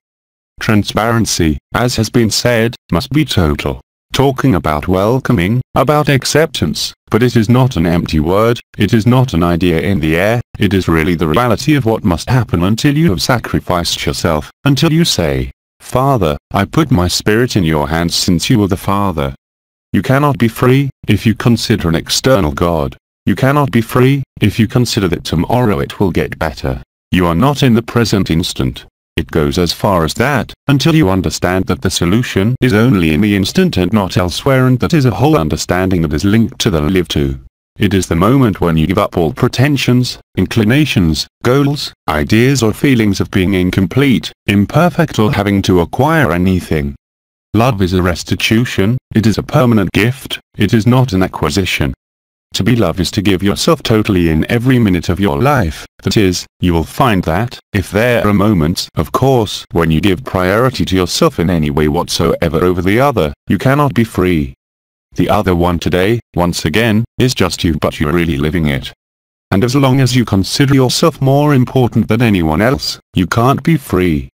Transparency, as has been said, must be total. Talking about welcoming, about acceptance, but it is not an empty word, it is not an idea in the air, it is really the reality of what must happen until you have sacrificed yourself, until you say, Father, I put my spirit in your hands since you are the Father. You cannot be free, if you consider an external God. You cannot be free, if you consider that tomorrow it will get better. You are not in the present instant. It goes as far as that, until you understand that the solution is only in the instant and not elsewhere, and that is a whole understanding that is linked to the live to. It is the moment when you give up all pretensions, inclinations, goals, ideas or feelings of being incomplete, imperfect or having to acquire anything. Love is a restitution, it is a permanent gift, it is not an acquisition. To be love is to give yourself totally in every minute of your life. That is, you will find that, if there are moments, of course, when you give priority to yourself in any way whatsoever over the other, you cannot be free. The other one today, once again, is just you, but you're really living it. And as long as you consider yourself more important than anyone else, you can't be free.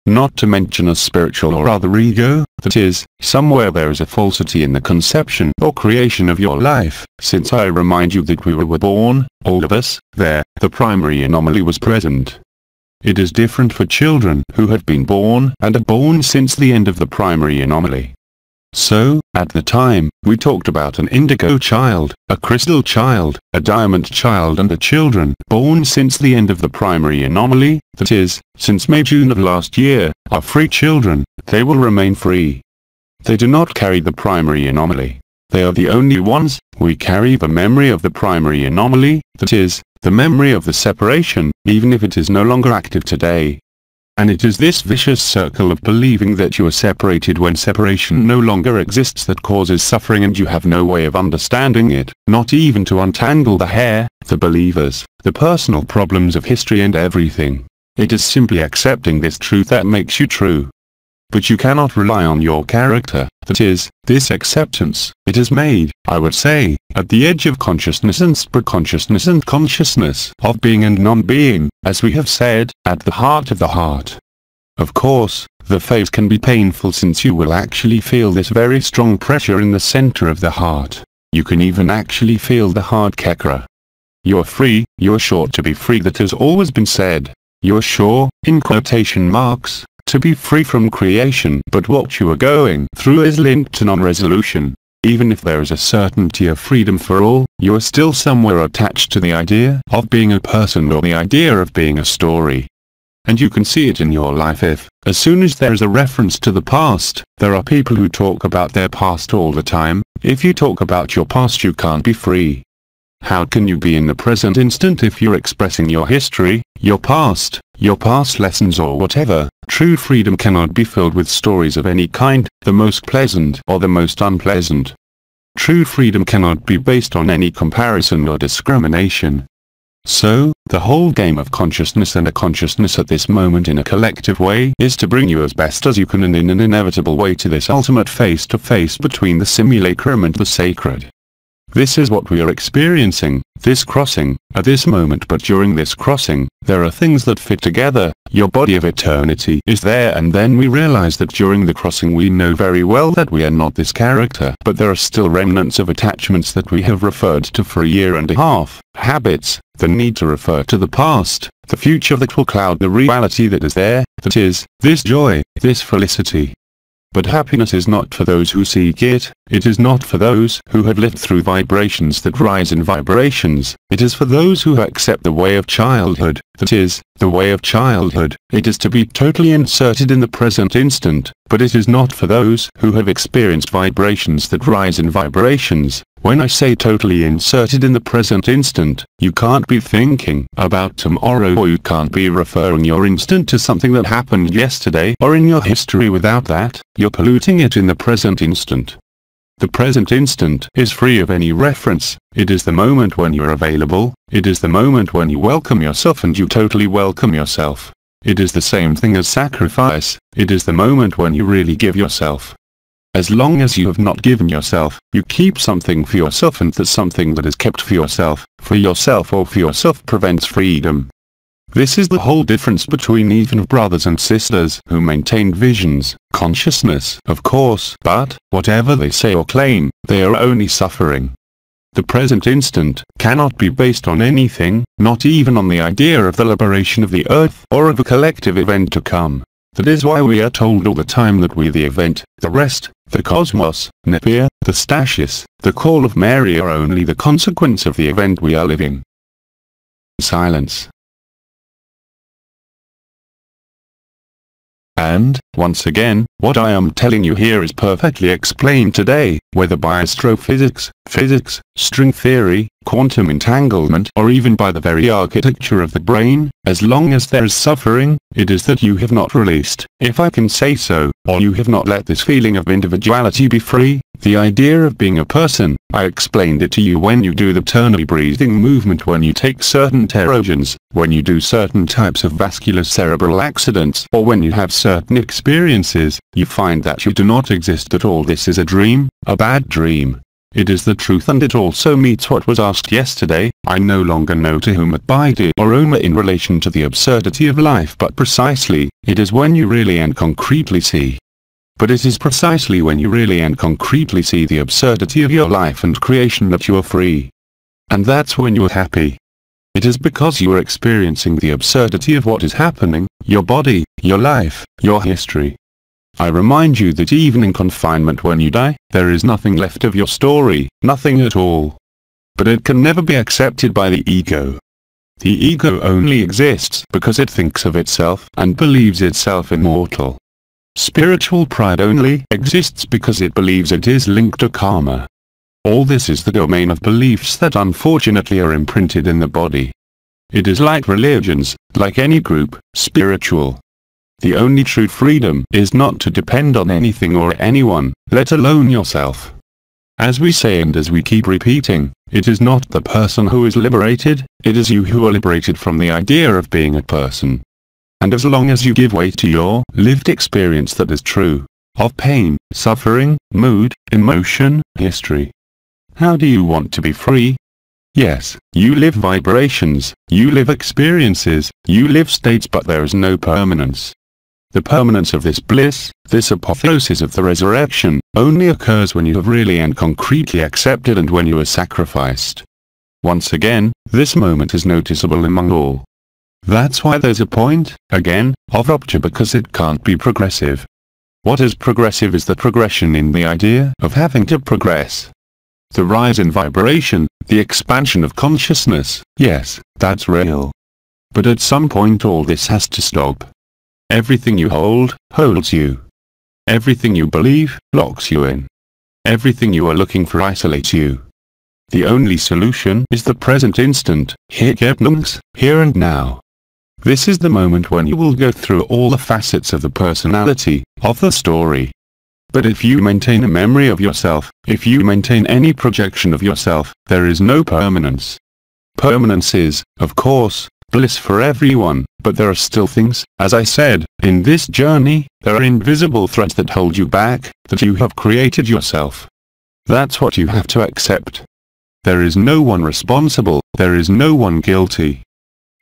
Not to mention a spiritual or other ego, that is, somewhere there is a falsity in the conception or creation of your life, since I remind you that we were born, all of us, there, the primary anomaly was present. It is different for children who have been born and are born since the end of the primary anomaly. So, at the time, we talked about an indigo child, a crystal child, a diamond child, and the children born since the end of the primary anomaly, that is, since May-June of last year, are free children. They will remain free. They do not carry the primary anomaly. They are the only ones. We carry the memory of the primary anomaly, that is, the memory of the separation, even if it is no longer active today. And it is this vicious circle of believing that you are separated when separation no longer exists that causes suffering, and you have no way of understanding it, not even to untangle the hair, the believers, the personal problems of history and everything. It is simply accepting this truth that makes you true. But you cannot rely on your character, that is, this acceptance. It is made, I would say, at the edge of consciousness and superconsciousness and consciousness, of being and non-being, as we have said, at the heart of the heart. Of course, the phase can be painful, since you will actually feel this very strong pressure in the center of the heart. You can even actually feel the heart chakra. You're free, you're sure to be free. That has always been said. You're sure, in quotation marks, to be free from creation. But what you are going through is linked to non-resolution. Even if there is a certainty of freedom for all, you are still somewhere attached to the idea of being a person or the idea of being a story. And you can see it in your life if, as soon as there is a reference to the past, there are people who talk about their past all the time. If you talk about your past, you can't be free. How can you be in the present instant if you're expressing your history, your past lessons or whatever? True freedom cannot be filled with stories of any kind, the most pleasant or the most unpleasant. True freedom cannot be based on any comparison or discrimination. So, the whole game of consciousness and a consciousness at this moment in a collective way is to bring you as best as you can and in an inevitable way to this ultimate face-to-face between the simulacrum and the sacred. This is what we are experiencing, this crossing, at this moment. But during this crossing, there are things that fit together. Your body of eternity is there, and then we realize that during the crossing we know very well that we are not this character, but there are still remnants of attachments that we have referred to for a year and a half, habits, the need to refer to the past, the future that will cloud the reality that is there, that is, this joy, this felicity. But happiness is not for those who seek it, it is not for those who have lived through vibrations that rise in vibrations, it is for those who accept the way of childhood, that is, the way of childhood. It is to be totally inserted in the present instant, but it is not for those who have experienced vibrations that rise in vibrations. When I say totally inserted in the present instant, you can't be thinking about tomorrow, or you can't be referring your instant to something that happened yesterday or in your history. Without that, you're polluting it in the present instant. The present instant is free of any reference. It is the moment when you're available, it is the moment when you welcome yourself and you totally welcome yourself. It is the same thing as sacrifice, it is the moment when you really give yourself. As long as you have not given yourself, you keep something for yourself, and that something that is kept for yourself or for yourself prevents freedom. This is the whole difference between even brothers and sisters who maintain visions, consciousness, of course, but, whatever they say or claim, they are only suffering. The present instant cannot be based on anything, not even on the idea of the liberation of the earth or of a collective event to come. That is why we are told all the time that we, the event, the rest, the cosmos, Nepia, the stasis, the call of Mary are only the consequence of the event we are living. Silence. And, once again, what I am telling you here is perfectly explained today, whether by astrophysics, physics, string theory, quantum entanglement, or even by the very architecture of the brain. As long as there is suffering, it is that you have not released, if I can say so, or you have not let this feeling of individuality be free. The idea of being a person, I explained it to you when you do the eternally breathing movement, when you take certain pterogens, when you do certain types of vascular cerebral accidents, or when you have certain experiences, you find that you do not exist at all. This is a dream, a bad dream. It is the truth, and it also meets what was asked yesterday. I no longer know to whom it bided or Oma in relation to the absurdity of life, but precisely, it is when you really and concretely see. But it is precisely when you really and concretely see the absurdity of your life and creation that you are free. And that's when you are happy. It is because you are experiencing the absurdity of what is happening, your body, your life, your history. I remind you that even in confinement, when you die, there is nothing left of your story, nothing at all. But it can never be accepted by the ego. The ego only exists because it thinks of itself and believes itself immortal. Spiritual pride only exists because it believes it is linked to karma. All this is the domain of beliefs that unfortunately are imprinted in the body. It is like religions, like any group, spiritual. The only true freedom is not to depend on anything or anyone, let alone yourself. As we say and as we keep repeating, it is not the person who is liberated, it is you who are liberated from the idea of being a person. And as long as you give way to your lived experience that is true, of pain, suffering, mood, emotion, history. How do you want to be free? Yes, you live vibrations, you live experiences, you live states, but there is no permanence. The permanence of this bliss, this apotheosis of the resurrection, only occurs when you have really and concretely accepted and when you are sacrificed. Once again, this moment is noticeable among all. That's why there's a point, again, of rupture, because it can't be progressive. What is progressive is the progression in the idea of having to progress. The rise in vibration, the expansion of consciousness, yes, that's real. But at some point all this has to stop. Everything you hold, holds you. Everything you believe, locks you in. Everything you are looking for isolates you. The only solution is the present instant, here and now. This is the moment when you will go through all the facets of the personality, of the story. But if you maintain a memory of yourself, if you maintain any projection of yourself, there is no permanence. Permanence is, of course, bliss for everyone, but there are still things, as I said, in this journey, there are invisible threads that hold you back, that you have created yourself. That's what you have to accept. There is no one responsible, there is no one guilty.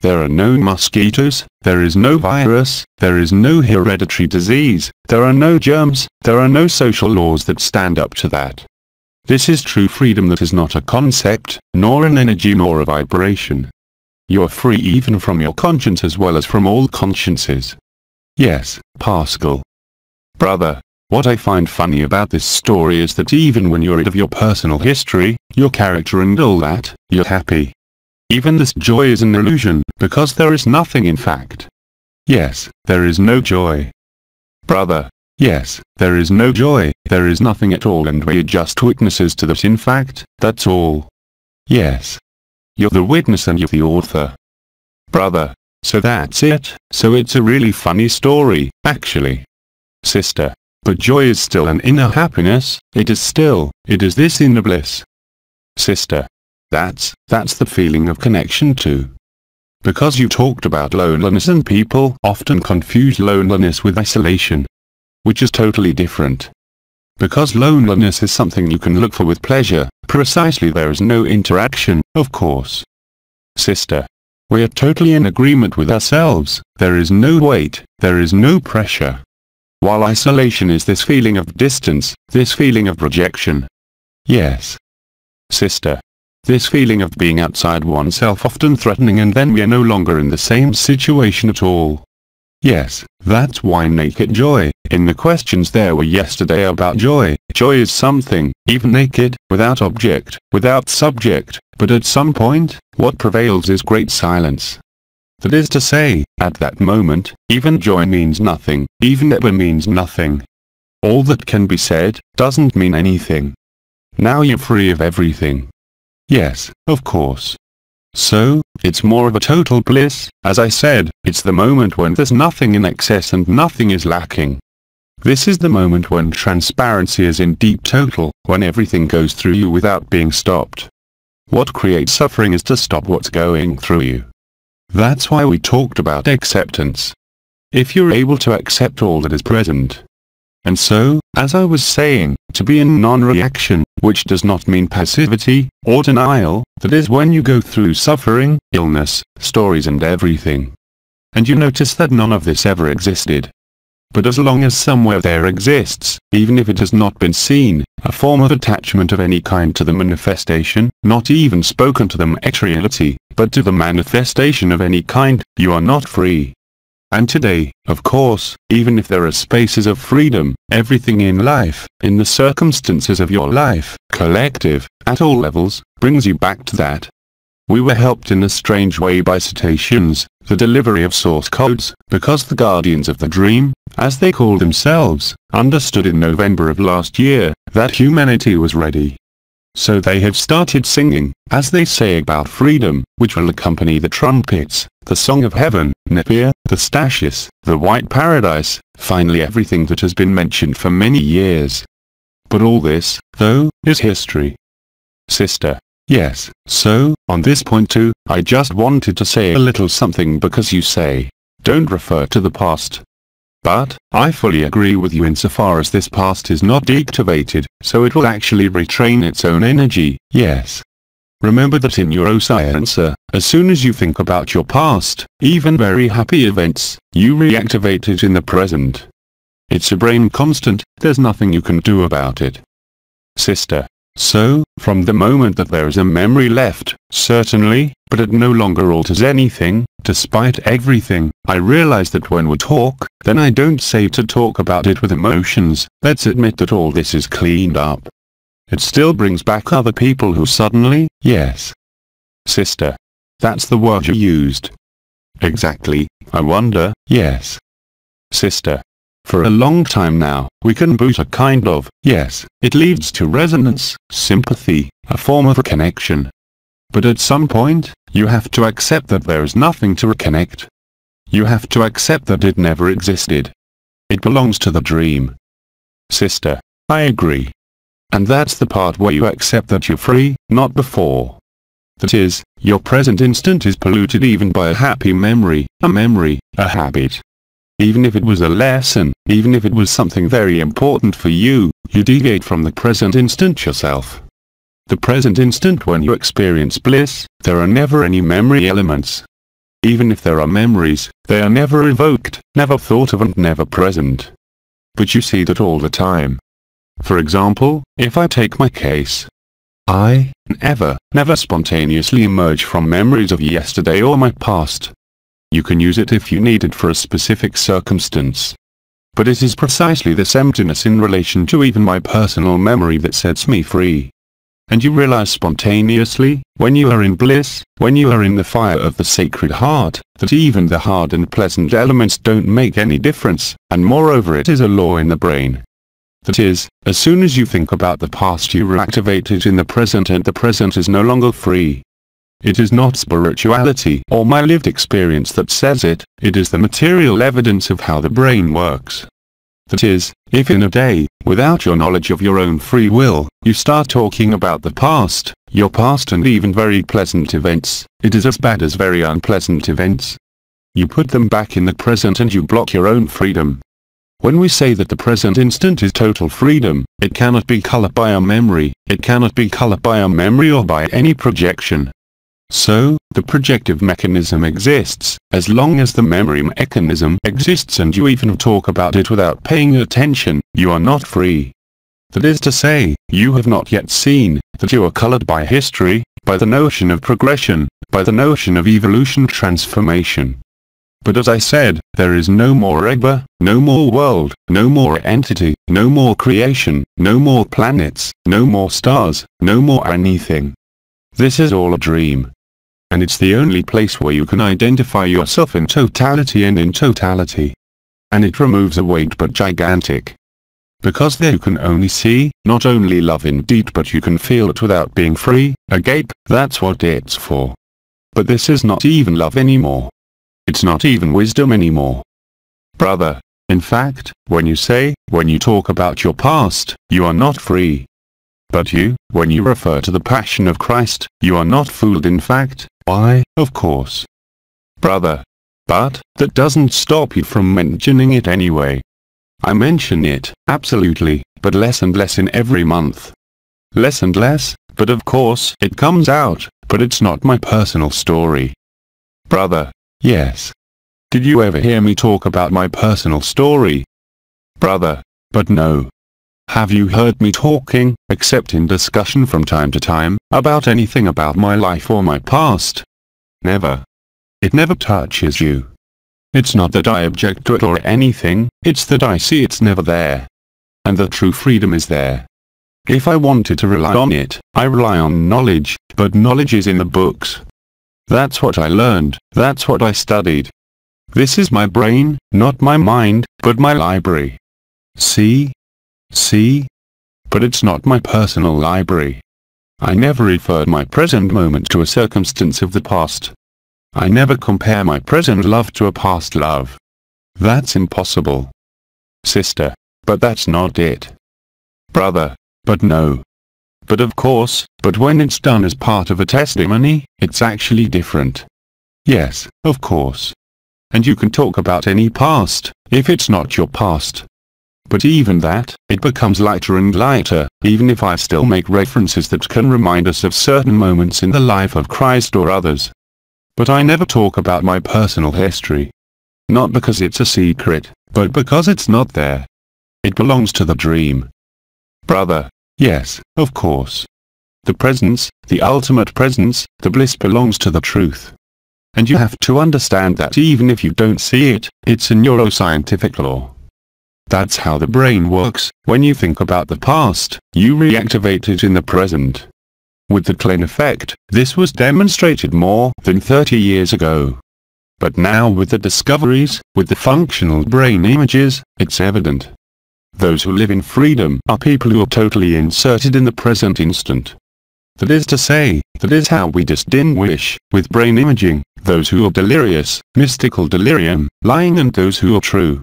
There are no mosquitoes, there is no virus, there is no hereditary disease, there are no germs, there are no social laws that stand up to that. This is true freedom that is not a concept, nor an energy nor a vibration. You are free even from your conscience as well as from all consciences. Yes, Pascal. Brother, what I find funny about this story is that even when you're rid of your personal history, your character and all that, you're happy. Even this joy is an illusion, because there is nothing in fact. Yes, there is no joy. Brother, yes, there is no joy, there is nothing at all, and we're just witnesses to that in fact, that's all. Yes. You're the witness and you're the author. Brother, so that's it, so it's a really funny story, actually. Sister, but joy is still an inner happiness, it is this inner bliss. Sister. That's the feeling of connection too. Because you talked about loneliness and people often confuse loneliness with isolation. Which is totally different. Because loneliness is something you can look for with pleasure, precisely there is no interaction, of course. Sister. We are totally in agreement with ourselves, there is no weight, there is no pressure. While isolation is this feeling of distance, this feeling of rejection. Yes. Sister. This feeling of being outside oneself often threatening, and then we are no longer in the same situation at all. Yes, that's why naked joy, in the questions there were yesterday about joy, joy is something, even naked, without object, without subject, but at some point, what prevails is great silence. That is to say, at that moment, even joy means nothing, even ever means nothing. All that can be said, doesn't mean anything. Now you're free of everything. Yes, of course. So, it's more of a total bliss, as I said, it's the moment when there's nothing in excess and nothing is lacking. This is the moment when transparency is in deep total, when everything goes through you without being stopped. What creates suffering is to stop what's going through you. That's why we talked about acceptance. If you're able to accept all that is present. And so, as I was saying, to be in non-reaction, which does not mean passivity, or denial, that is when you go through suffering, illness, stories and everything. And you notice that none of this ever existed. But as long as somewhere there exists, even if it has not been seen, a form of attachment of any kind to the manifestation, not even spoken to the materiality, but to the manifestation of any kind, you are not free. And today, of course, even if there are spaces of freedom, everything in life, in the circumstances of your life, collective, at all levels, brings you back to that. We were helped in a strange way by citations, the delivery of source codes, because the guardians of the dream, as they call themselves, understood in November of last year, that humanity was ready. So they have started singing, as they say about freedom, which will accompany the trumpets, the song of heaven, Nepia, the Statius, the white paradise, finally everything that has been mentioned for many years. But all this, though, is history. Sister. Yes, so, on this point too, I just wanted to say a little something because you say, don't refer to the past. But, I fully agree with you insofar as this past is not deactivated, so it will actually retrain its own energy, yes. Remember that in your answer, as soon as you think about your past, even very happy events, you reactivate it in the present. It's a brain constant, there's nothing you can do about it. Sister. So, from the moment that there is a memory left, certainly, but it no longer alters anything, despite everything, I realize that when we talk, then I don't say to talk about it with emotions, let's admit that all this is cleaned up. It still brings back other people who suddenly, yes. Sister. That's the word you used. Exactly, I wonder, yes. Sister. For a long time now, we can boot a kind of, yes, it leads to resonance, sympathy, a form of reconnection. But at some point, you have to accept that there is nothing to reconnect. You have to accept that it never existed. It belongs to the dream. Sister. I agree. And that's the part where you accept that you're free, not before. That is, your present instant is polluted even by a happy memory, a habit. Even if it was a lesson, even if it was something very important for you, you deviate from the present instant yourself. The present instant when you experience bliss, there are never any memory elements. Even if there are memories, they are never evoked, never thought of and never present. But you see that all the time. For example, if I take my case, I never spontaneously emerge from memories of yesterday or my past. You can use it if you need it for a specific circumstance. But it is precisely this emptiness in relation to even my personal memory that sets me free. And you realize spontaneously, when you are in bliss, when you are in the fire of the Sacred Heart, that even the hard and pleasant elements don't make any difference, and moreover it is a law in the brain. That is, as soon as you think about the past you reactivate it in the present and the present is no longer free. It is not spirituality or my lived experience that says it, it is the material evidence of how the brain works. That is, if in a day, without your knowledge of your own free will, you start talking about the past, your past and even very pleasant events, it is as bad as very unpleasant events. You put them back in the present and you block your own freedom. When we say that the present instant is total freedom, it cannot be colored by a memory, it cannot be colored by a memory or by any projection. So, the projective mechanism exists, as long as the memory mechanism exists and you even talk about it without paying attention, you are not free. That is to say, you have not yet seen, that you are colored by history, by the notion of progression, by the notion of evolution transformation. But as I said, there is no more Egba, no more world, no more entity, no more creation, no more planets, no more stars, no more anything. This is all a dream. And it's the only place where you can identify yourself in totality and in totality. And it removes a weight but gigantic. Because there you can only see, not only love indeed but you can feel it without being free, agape, that's what it's for. But this is not even love anymore. It's not even wisdom anymore. Brother, in fact, when you talk about your past, you are not free. But when you refer to the Passion of Christ, you are not fooled in fact, why, of course. Brother. But, that doesn't stop you from mentioning it anyway. I mention it, absolutely, but less and less in every month. Less and less, but of course it comes out, but it's not my personal story. Brother. Yes. Did you ever hear me talk about my personal story? Brother. But no. Have you heard me talking, except in discussion from time to time, about anything about my life or my past? Never. It never touches you. It's not that I object to it or anything, it's that I see it's never there. And the true freedom is there. If I wanted to rely on it, I rely on knowledge, but knowledge is in the books. That's what I learned, that's what I studied. This is my brain, not my mind, but my library. See? See? But it's not my personal library. I never refer my present moment to a circumstance of the past. I never compare my present love to a past love. That's impossible. Sister, but that's not it. Brother, but no. But of course, but when it's done as part of a testimony, it's actually different. Yes, of course. And you can talk about any past, if it's not your past. But even that, it becomes lighter and lighter, even if I still make references that can remind us of certain moments in the life of Christ or others. But I never talk about my personal history. Not because it's a secret, but because it's not there. It belongs to the dream. Brother, yes, of course. The presence, the ultimate presence, the bliss belongs to the truth. And you have to understand that even if you don't see it, it's a neuroscientific law. That's how the brain works. When you think about the past, you reactivate it in the present. With the Klein effect, this was demonstrated more than 30 years ago. But now with the discoveries, with the functional brain images, it's evident. Those who live in freedom are people who are totally inserted in the present instant. That is to say, that is how we distinguish, with brain imaging, those who are delirious, mystical delirium, lying, and those who are true.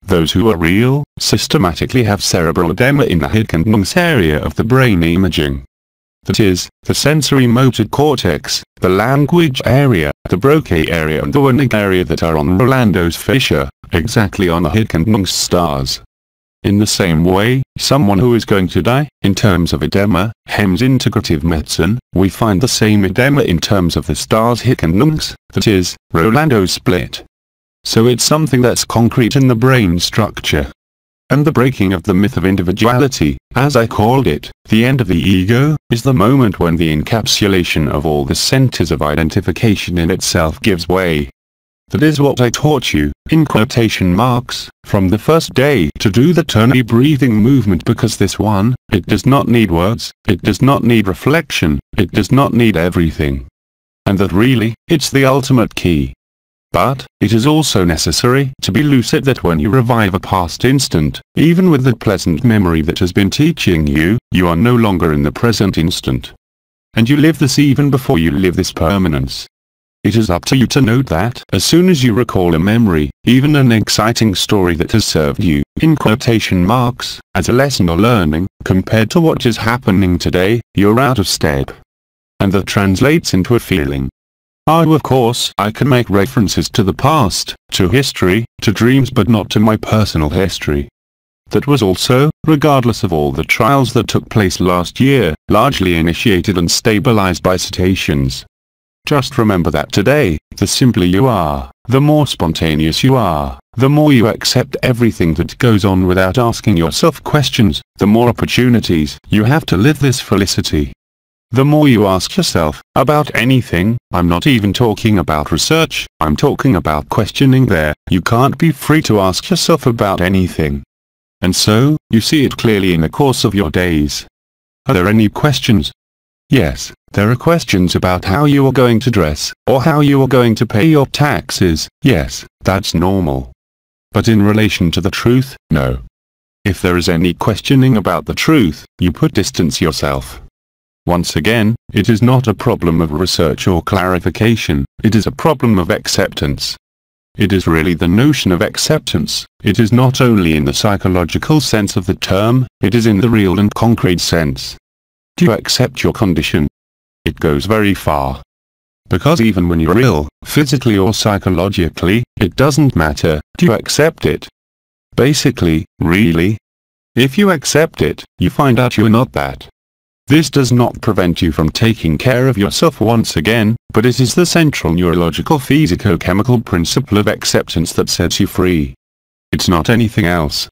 Those who are real, systematically have cerebral edema in the hippocampus area of the brain imaging. That is, the sensory motor cortex, the language area, the Broca area and the Wernicke area that are on Rolando's fissure, exactly on the hippocampus stars. In the same way, someone who is going to die, in terms of edema, Hem's integrative medicine, we find the same edema in terms of the star's hippocampus, that is, Rolando's split. So it's something that's concrete in the brain structure. And the breaking of the myth of individuality, as I called it, the end of the ego, is the moment when the encapsulation of all the centers of identification in itself gives way. That is what I taught you, in quotation marks, from the first day, to do the turny breathing movement, because this one, it does not need words, it does not need reflection, it does not need everything. And that really, it's the ultimate key. But, it is also necessary to be lucid that when you revive a past instant, even with the pleasant memory that has been teaching you, you are no longer in the present instant. And you live this even before you live this permanence. It is up to you to note that as soon as you recall a memory, even an exciting story that has served you, in quotation marks, as a lesson or learning, compared to what is happening today, you're out of step. And that translates into a feeling. Oh, of course, I can make references to the past, to history, to dreams, but not to my personal history. That was also, regardless of all the trials that took place last year, largely initiated and stabilized by cetaceans. Just remember that today, the simpler you are, the more spontaneous you are, the more you accept everything that goes on without asking yourself questions, the more opportunities you have to live this felicity. The more you ask yourself, about anything, I'm not even talking about research, I'm talking about questioning there, you can't be free to ask yourself about anything. And so, you see it clearly in the course of your days. Are there any questions? Yes, there are questions about how you are going to dress, or how you are going to pay your taxes, yes, that's normal. But in relation to the truth, no. If there is any questioning about the truth, you distance yourself. Once again, it is not a problem of research or clarification, it is a problem of acceptance. It is really the notion of acceptance. It is not only in the psychological sense of the term, it is in the real and concrete sense. Do you accept your condition? It goes very far. Because even when you're ill, physically or psychologically, it doesn't matter, do you accept it? Basically, really. If you accept it, you find out you're not that. This does not prevent you from taking care of yourself once again, but it is the central neurological physico-chemical principle of acceptance that sets you free. It's not anything else.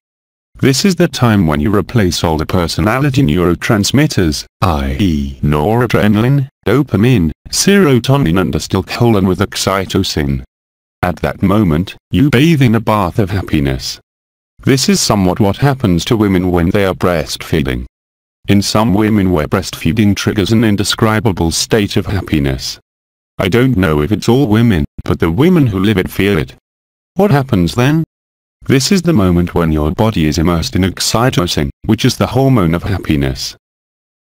This is the time when you replace all the personality neurotransmitters, i.e. noradrenaline, dopamine, serotonin and acetylcholine with oxytocin. At that moment, you bathe in a bath of happiness. This is somewhat what happens to women when they are breastfeeding. In some women where breastfeeding triggers an indescribable state of happiness. I don't know if it's all women, but the women who live it feel it. What happens then? This is the moment when your body is immersed in oxytocin, which is the hormone of happiness.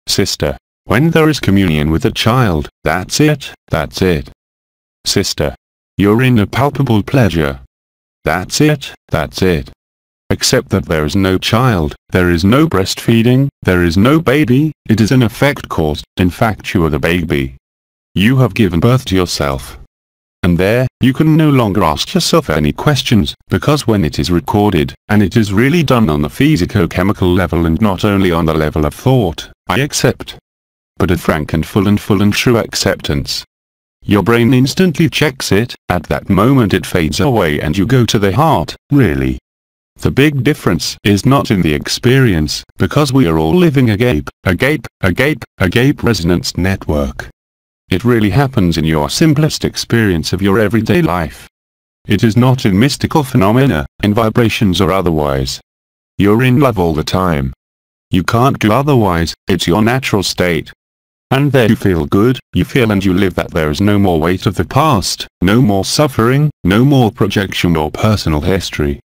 Sister, When there is communion with a child, that's it, that's it. Sister. You're in a palpable pleasure. That's it, that's it. Except that there is no child, there is no breastfeeding, there is no baby, it is an effect caused, in fact you are the baby. You have given birth to yourself. And there, you can no longer ask yourself any questions, because when it is recorded, and it is really done on the physico-chemical level and not only on the level of thought, I accept. But a frank and full and true acceptance. Your brain instantly checks it, at that moment it fades away and you go to the heart, really. The big difference is not in the experience, because we are all living a gape resonance network. It really happens in your simplest experience of your everyday life. It is not in mystical phenomena, in vibrations or otherwise. You're in love all the time. You can't do otherwise, it's your natural state. And there you feel good, you feel and you live that there is no more weight of the past, no more suffering, no more projection or personal history.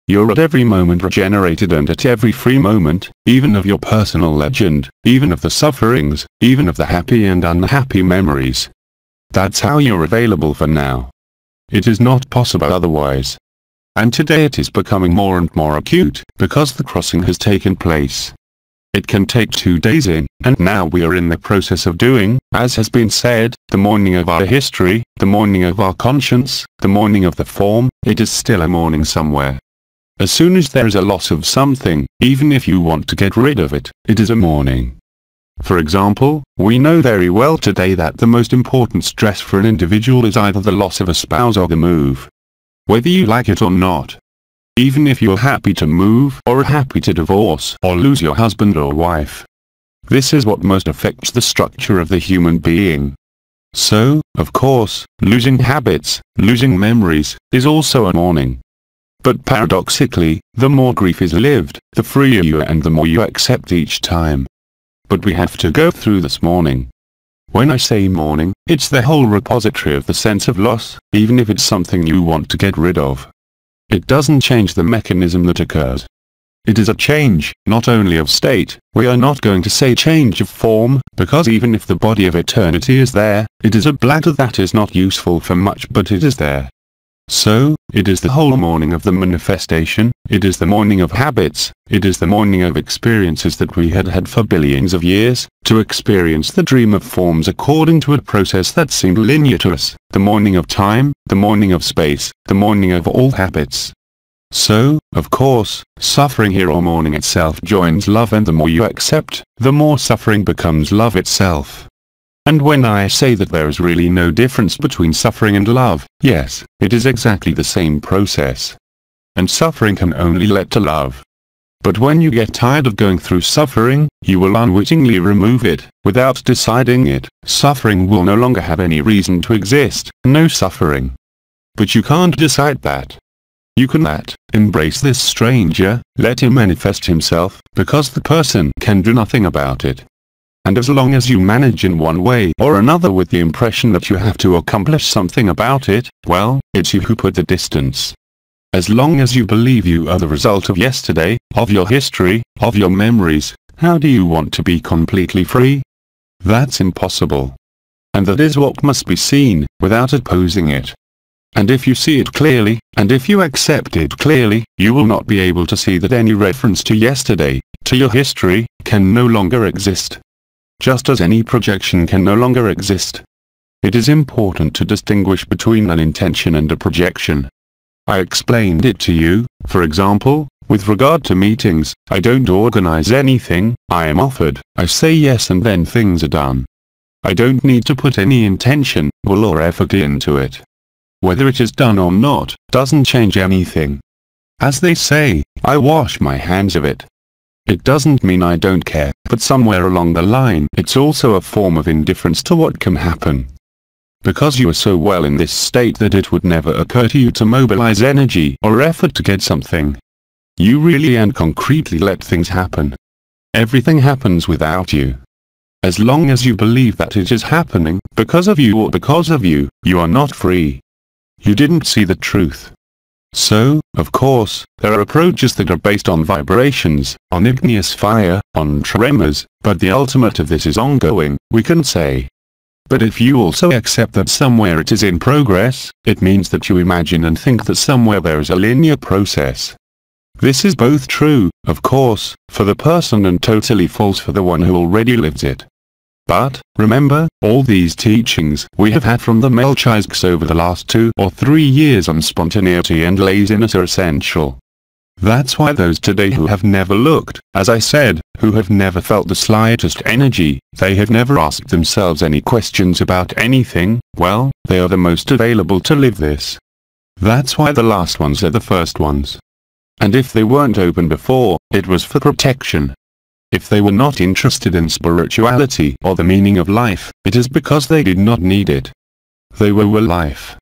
You're at every moment regenerated and at every free moment, even of your personal legend, even of the sufferings, even of the happy and unhappy memories. That's how you're available for now. It is not possible otherwise. And today it is becoming more and more acute, because the crossing has taken place. It can take 2 days in, and now we are in the process of doing, as has been said, the morning of our history, the morning of our conscience, the morning of the form, it is still a morning somewhere. As soon as there is a loss of something, even if you want to get rid of it, it is a morning. For example, we know very well today that the most important stress for an individual is either the loss of a spouse or the move. Whether you like it or not. Even if you're happy to move or happy to divorce or lose your husband or wife. This is what most affects the structure of the human being. So, of course, losing habits, losing memories, is also a mourning. But paradoxically, the more grief is lived, the freer you are and the more you accept each time. But we have to go through this mourning. When I say mourning, it's the whole repository of the sense of loss, even if it's something you want to get rid of. It doesn't change the mechanism that occurs. It is a change, not only of state, we are not going to say change of form, because even if the body of eternity is there, it is a bladder that is not useful for much but it is there. So, it is the whole morning of the manifestation, it is the morning of habits, it is the morning of experiences that we had had for billions of years, to experience the dream of forms according to a process that seemed linear to us, the morning of time, the morning of space, the morning of all habits. So, of course, suffering here or mourning itself joins love, and the more you accept, the more suffering becomes love itself. And when I say that there is really no difference between suffering and love, yes, it is exactly the same process. And suffering can only lead to love. But when you get tired of going through suffering, you will unwittingly remove it, without deciding it. Suffering will no longer have any reason to exist, no suffering. But you can't decide that. You can embrace this stranger, let him manifest himself, because the person can do nothing about it. And as long as you manage in one way or another with the impression that you have to accomplish something about it, well, it's you who put the distance. As long as you believe you are the result of yesterday, of your history, of your memories, how do you want to be completely free? That's impossible. And that is what must be seen, without opposing it. And if you see it clearly, and if you accept it clearly, you will not be able to see that any reference to yesterday, to your history, can no longer exist. Just as any projection can no longer exist. It is important to distinguish between an intention and a projection. I explained it to you, for example, with regard to meetings, I don't organize anything, I am offered, I say yes and then things are done. I don't need to put any intention, will or effort into it. Whether it is done or not, doesn't change anything. As they say, I wash my hands of it. It doesn't mean I don't care, but somewhere along the line it's also a form of indifference to what can happen. Because you are so well in this state that it would never occur to you to mobilize energy or effort to get something. You really and concretely let things happen. Everything happens without you. As long as you believe that it is happening because of you or because of you, you are not free. You didn't see the truth. So, of course, there are approaches that are based on vibrations, on igneous fire, on tremors, but the ultimate of this is ongoing, we can say. But if you also accept that somewhere it is in progress, it means that you imagine and think that somewhere there is a linear process. This is both true, of course, for the person and totally false for the one who already lives it. But, remember, all these teachings we have had from the Melchizedeks over the last 2 or 3 years on spontaneity and laziness are essential. That's why those today who have never looked, as I said, who have never felt the slightest energy, they have never asked themselves any questions about anything, well, they are the most available to live this. That's why the last ones are the first ones. And if they weren't open before, it was for protection. If they were not interested in spirituality or the meaning of life, it is because they did not need it. They were life.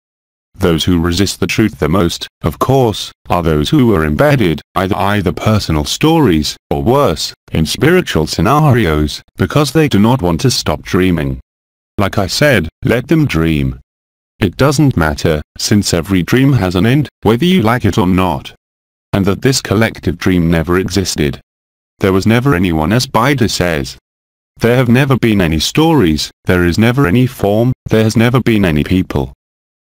Those who resist the truth the most, of course, are those who are embedded, either personal stories, or worse, in spiritual scenarios, because they do not want to stop dreaming. Like I said, let them dream. It doesn't matter, since every dream has an end, whether you like it or not. And that this collective dream never existed. There was never anyone, as Bida says. There have never been any stories, there is never any form, there has never been any people.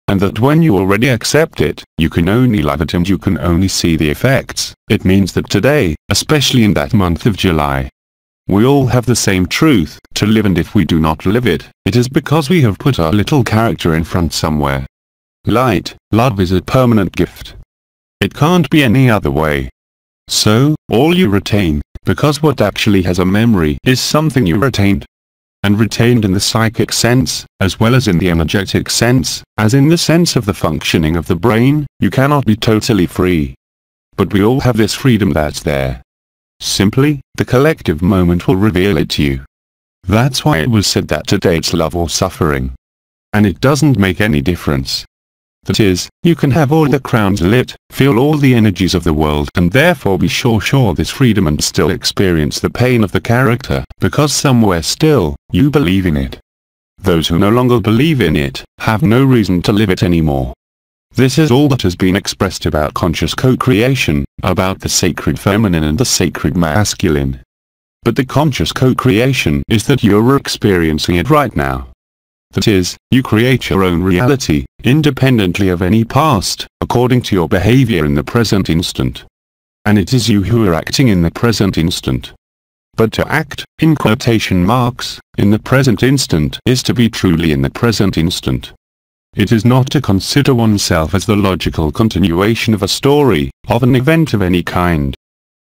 And that when you already accept it, you can only love it and you can only see the effects. It means that today, especially in that month of July, we all have the same truth to live, and if we do not live it, it is because we have put our little character in front somewhere. Light, love is a permanent gift. It can't be any other way. So, all you retain, because what actually has a memory is something you retained. And retained in the psychic sense, as well as in the energetic sense, as in the sense of the functioning of the brain, you cannot be totally free. But we all have this freedom that's there. Simply, the collective moment will reveal it to you. That's why it was said that today it's love or suffering. And it doesn't make any difference. That is, you can have all the crowns lit, feel all the energies of the world, and therefore be sure this freedom, and still experience the pain of the character, because somewhere still, you believe in it. Those who no longer believe in it, have no reason to live it anymore. This is all that has been expressed about conscious co-creation, about the sacred feminine and the sacred masculine. But the conscious co-creation is that you're experiencing it right now. That is, you create your own reality, independently of any past, according to your behavior in the present instant. And it is you who are acting in the present instant. But to act, in quotation marks, in the present instant is to be truly in the present instant. It is not to consider oneself as the logical continuation of a story, of an event of any kind.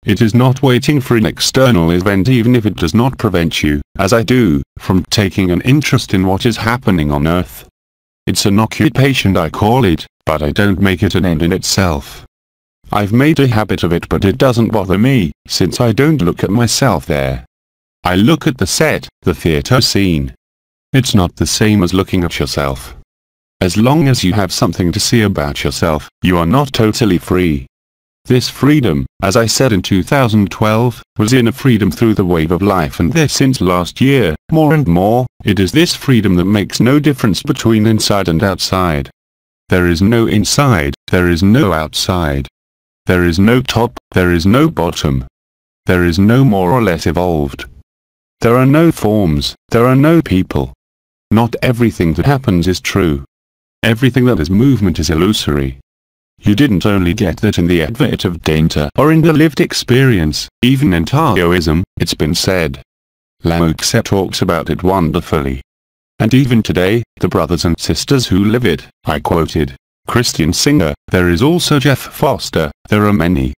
It is not waiting for an external event, even if it does not prevent you, as I do, from taking an interest in what is happening on Earth. It's an occupation, I call it, but I don't make it an end in itself. I've made a habit of it, but it doesn't bother me, since I don't look at myself there. I look at the set, the theater scene. It's not the same as looking at yourself. As long as you have something to see about yourself, you are not totally free. This freedom, as I said in 2012, was inner freedom through the wave of life, and this since last year, more and more, it is this freedom that makes no difference between inside and outside. There is no inside, there is no outside. There is no top, there is no bottom. There is no more or less evolved. There are no forms, there are no people. Not everything that happens is true. Everything that is movement is illusory. You didn't only get that in the Advait of Dainta or in the lived experience, even in Taoism, it's been said. Lao Tse talks about it wonderfully. And even today, the brothers and sisters who live it, I quoted, Christian Singer, there is also Jeff Foster, there are many.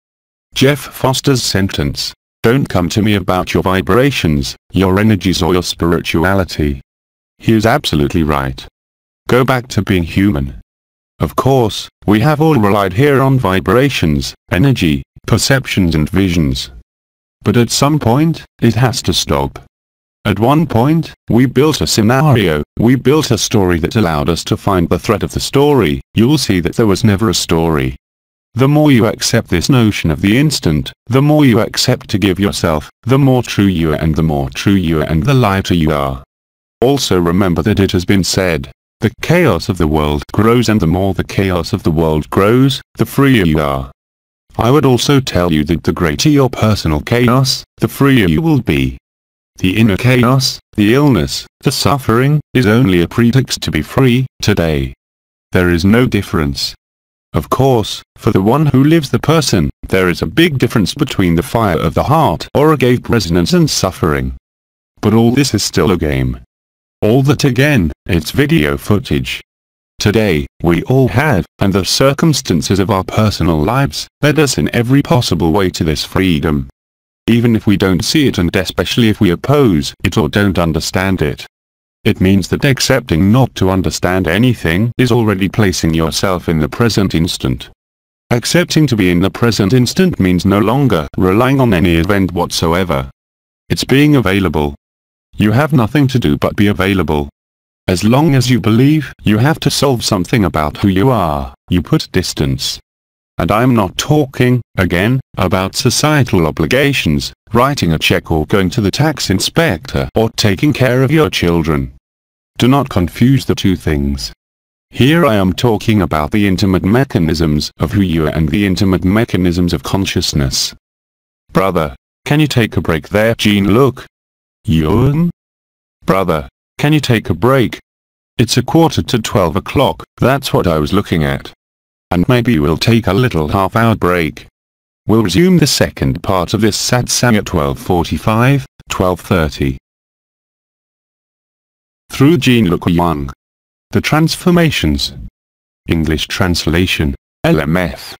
Jeff Foster's sentence, don't come to me about your vibrations, your energies or your spirituality. He is absolutely right. Go back to being human. Of course, we have all relied here on vibrations, energy, perceptions and visions. But at some point, it has to stop. At one point, we built a scenario, we built a story that allowed us to find the thread of the story. You'll see that there was never a story. The more you accept this notion of the instant, the more you accept to give yourself, the more true you are, and the more true you are and the lighter you are. Also remember that it has been said, The chaos of the world grows, and the more the chaos of the world grows, the freer you are. I would also tell you that the greater your personal chaos, the freer you will be. The inner chaos, the illness, the suffering, is only a pretext to be free, today. There is no difference. Of course, for the one who lives the person, there is a big difference between the fire of the heart or agape resonance and suffering. But all this is still a game. All that again, it's video footage. Today, we all have, and the circumstances of our personal lives, led us in every possible way to this freedom. Even if we don't see it, and especially if we oppose it or don't understand it. It means that accepting not to understand anything is already placing yourself in the present instant. Accepting to be in the present instant means no longer relying on any event whatsoever. It's being available. You have nothing to do but be available. As long as you believe you have to solve something about who you are, you put distance. And I am not talking, again, about societal obligations, writing a check or going to the tax inspector or taking care of your children. Do not confuse the two things. Here I am talking about the intimate mechanisms of who you are and the intimate mechanisms of consciousness. Brother, can you take a break there? Jean, look. AYOUN? Brother, can you take a break? It's 11:45 o'clock, that's what I was looking at. And maybe we'll take a little half-hour break. We'll resume the second part of this satsang at 12:45, 12:30. Through Jean Luc Young. The Transformations. English translation, LMF.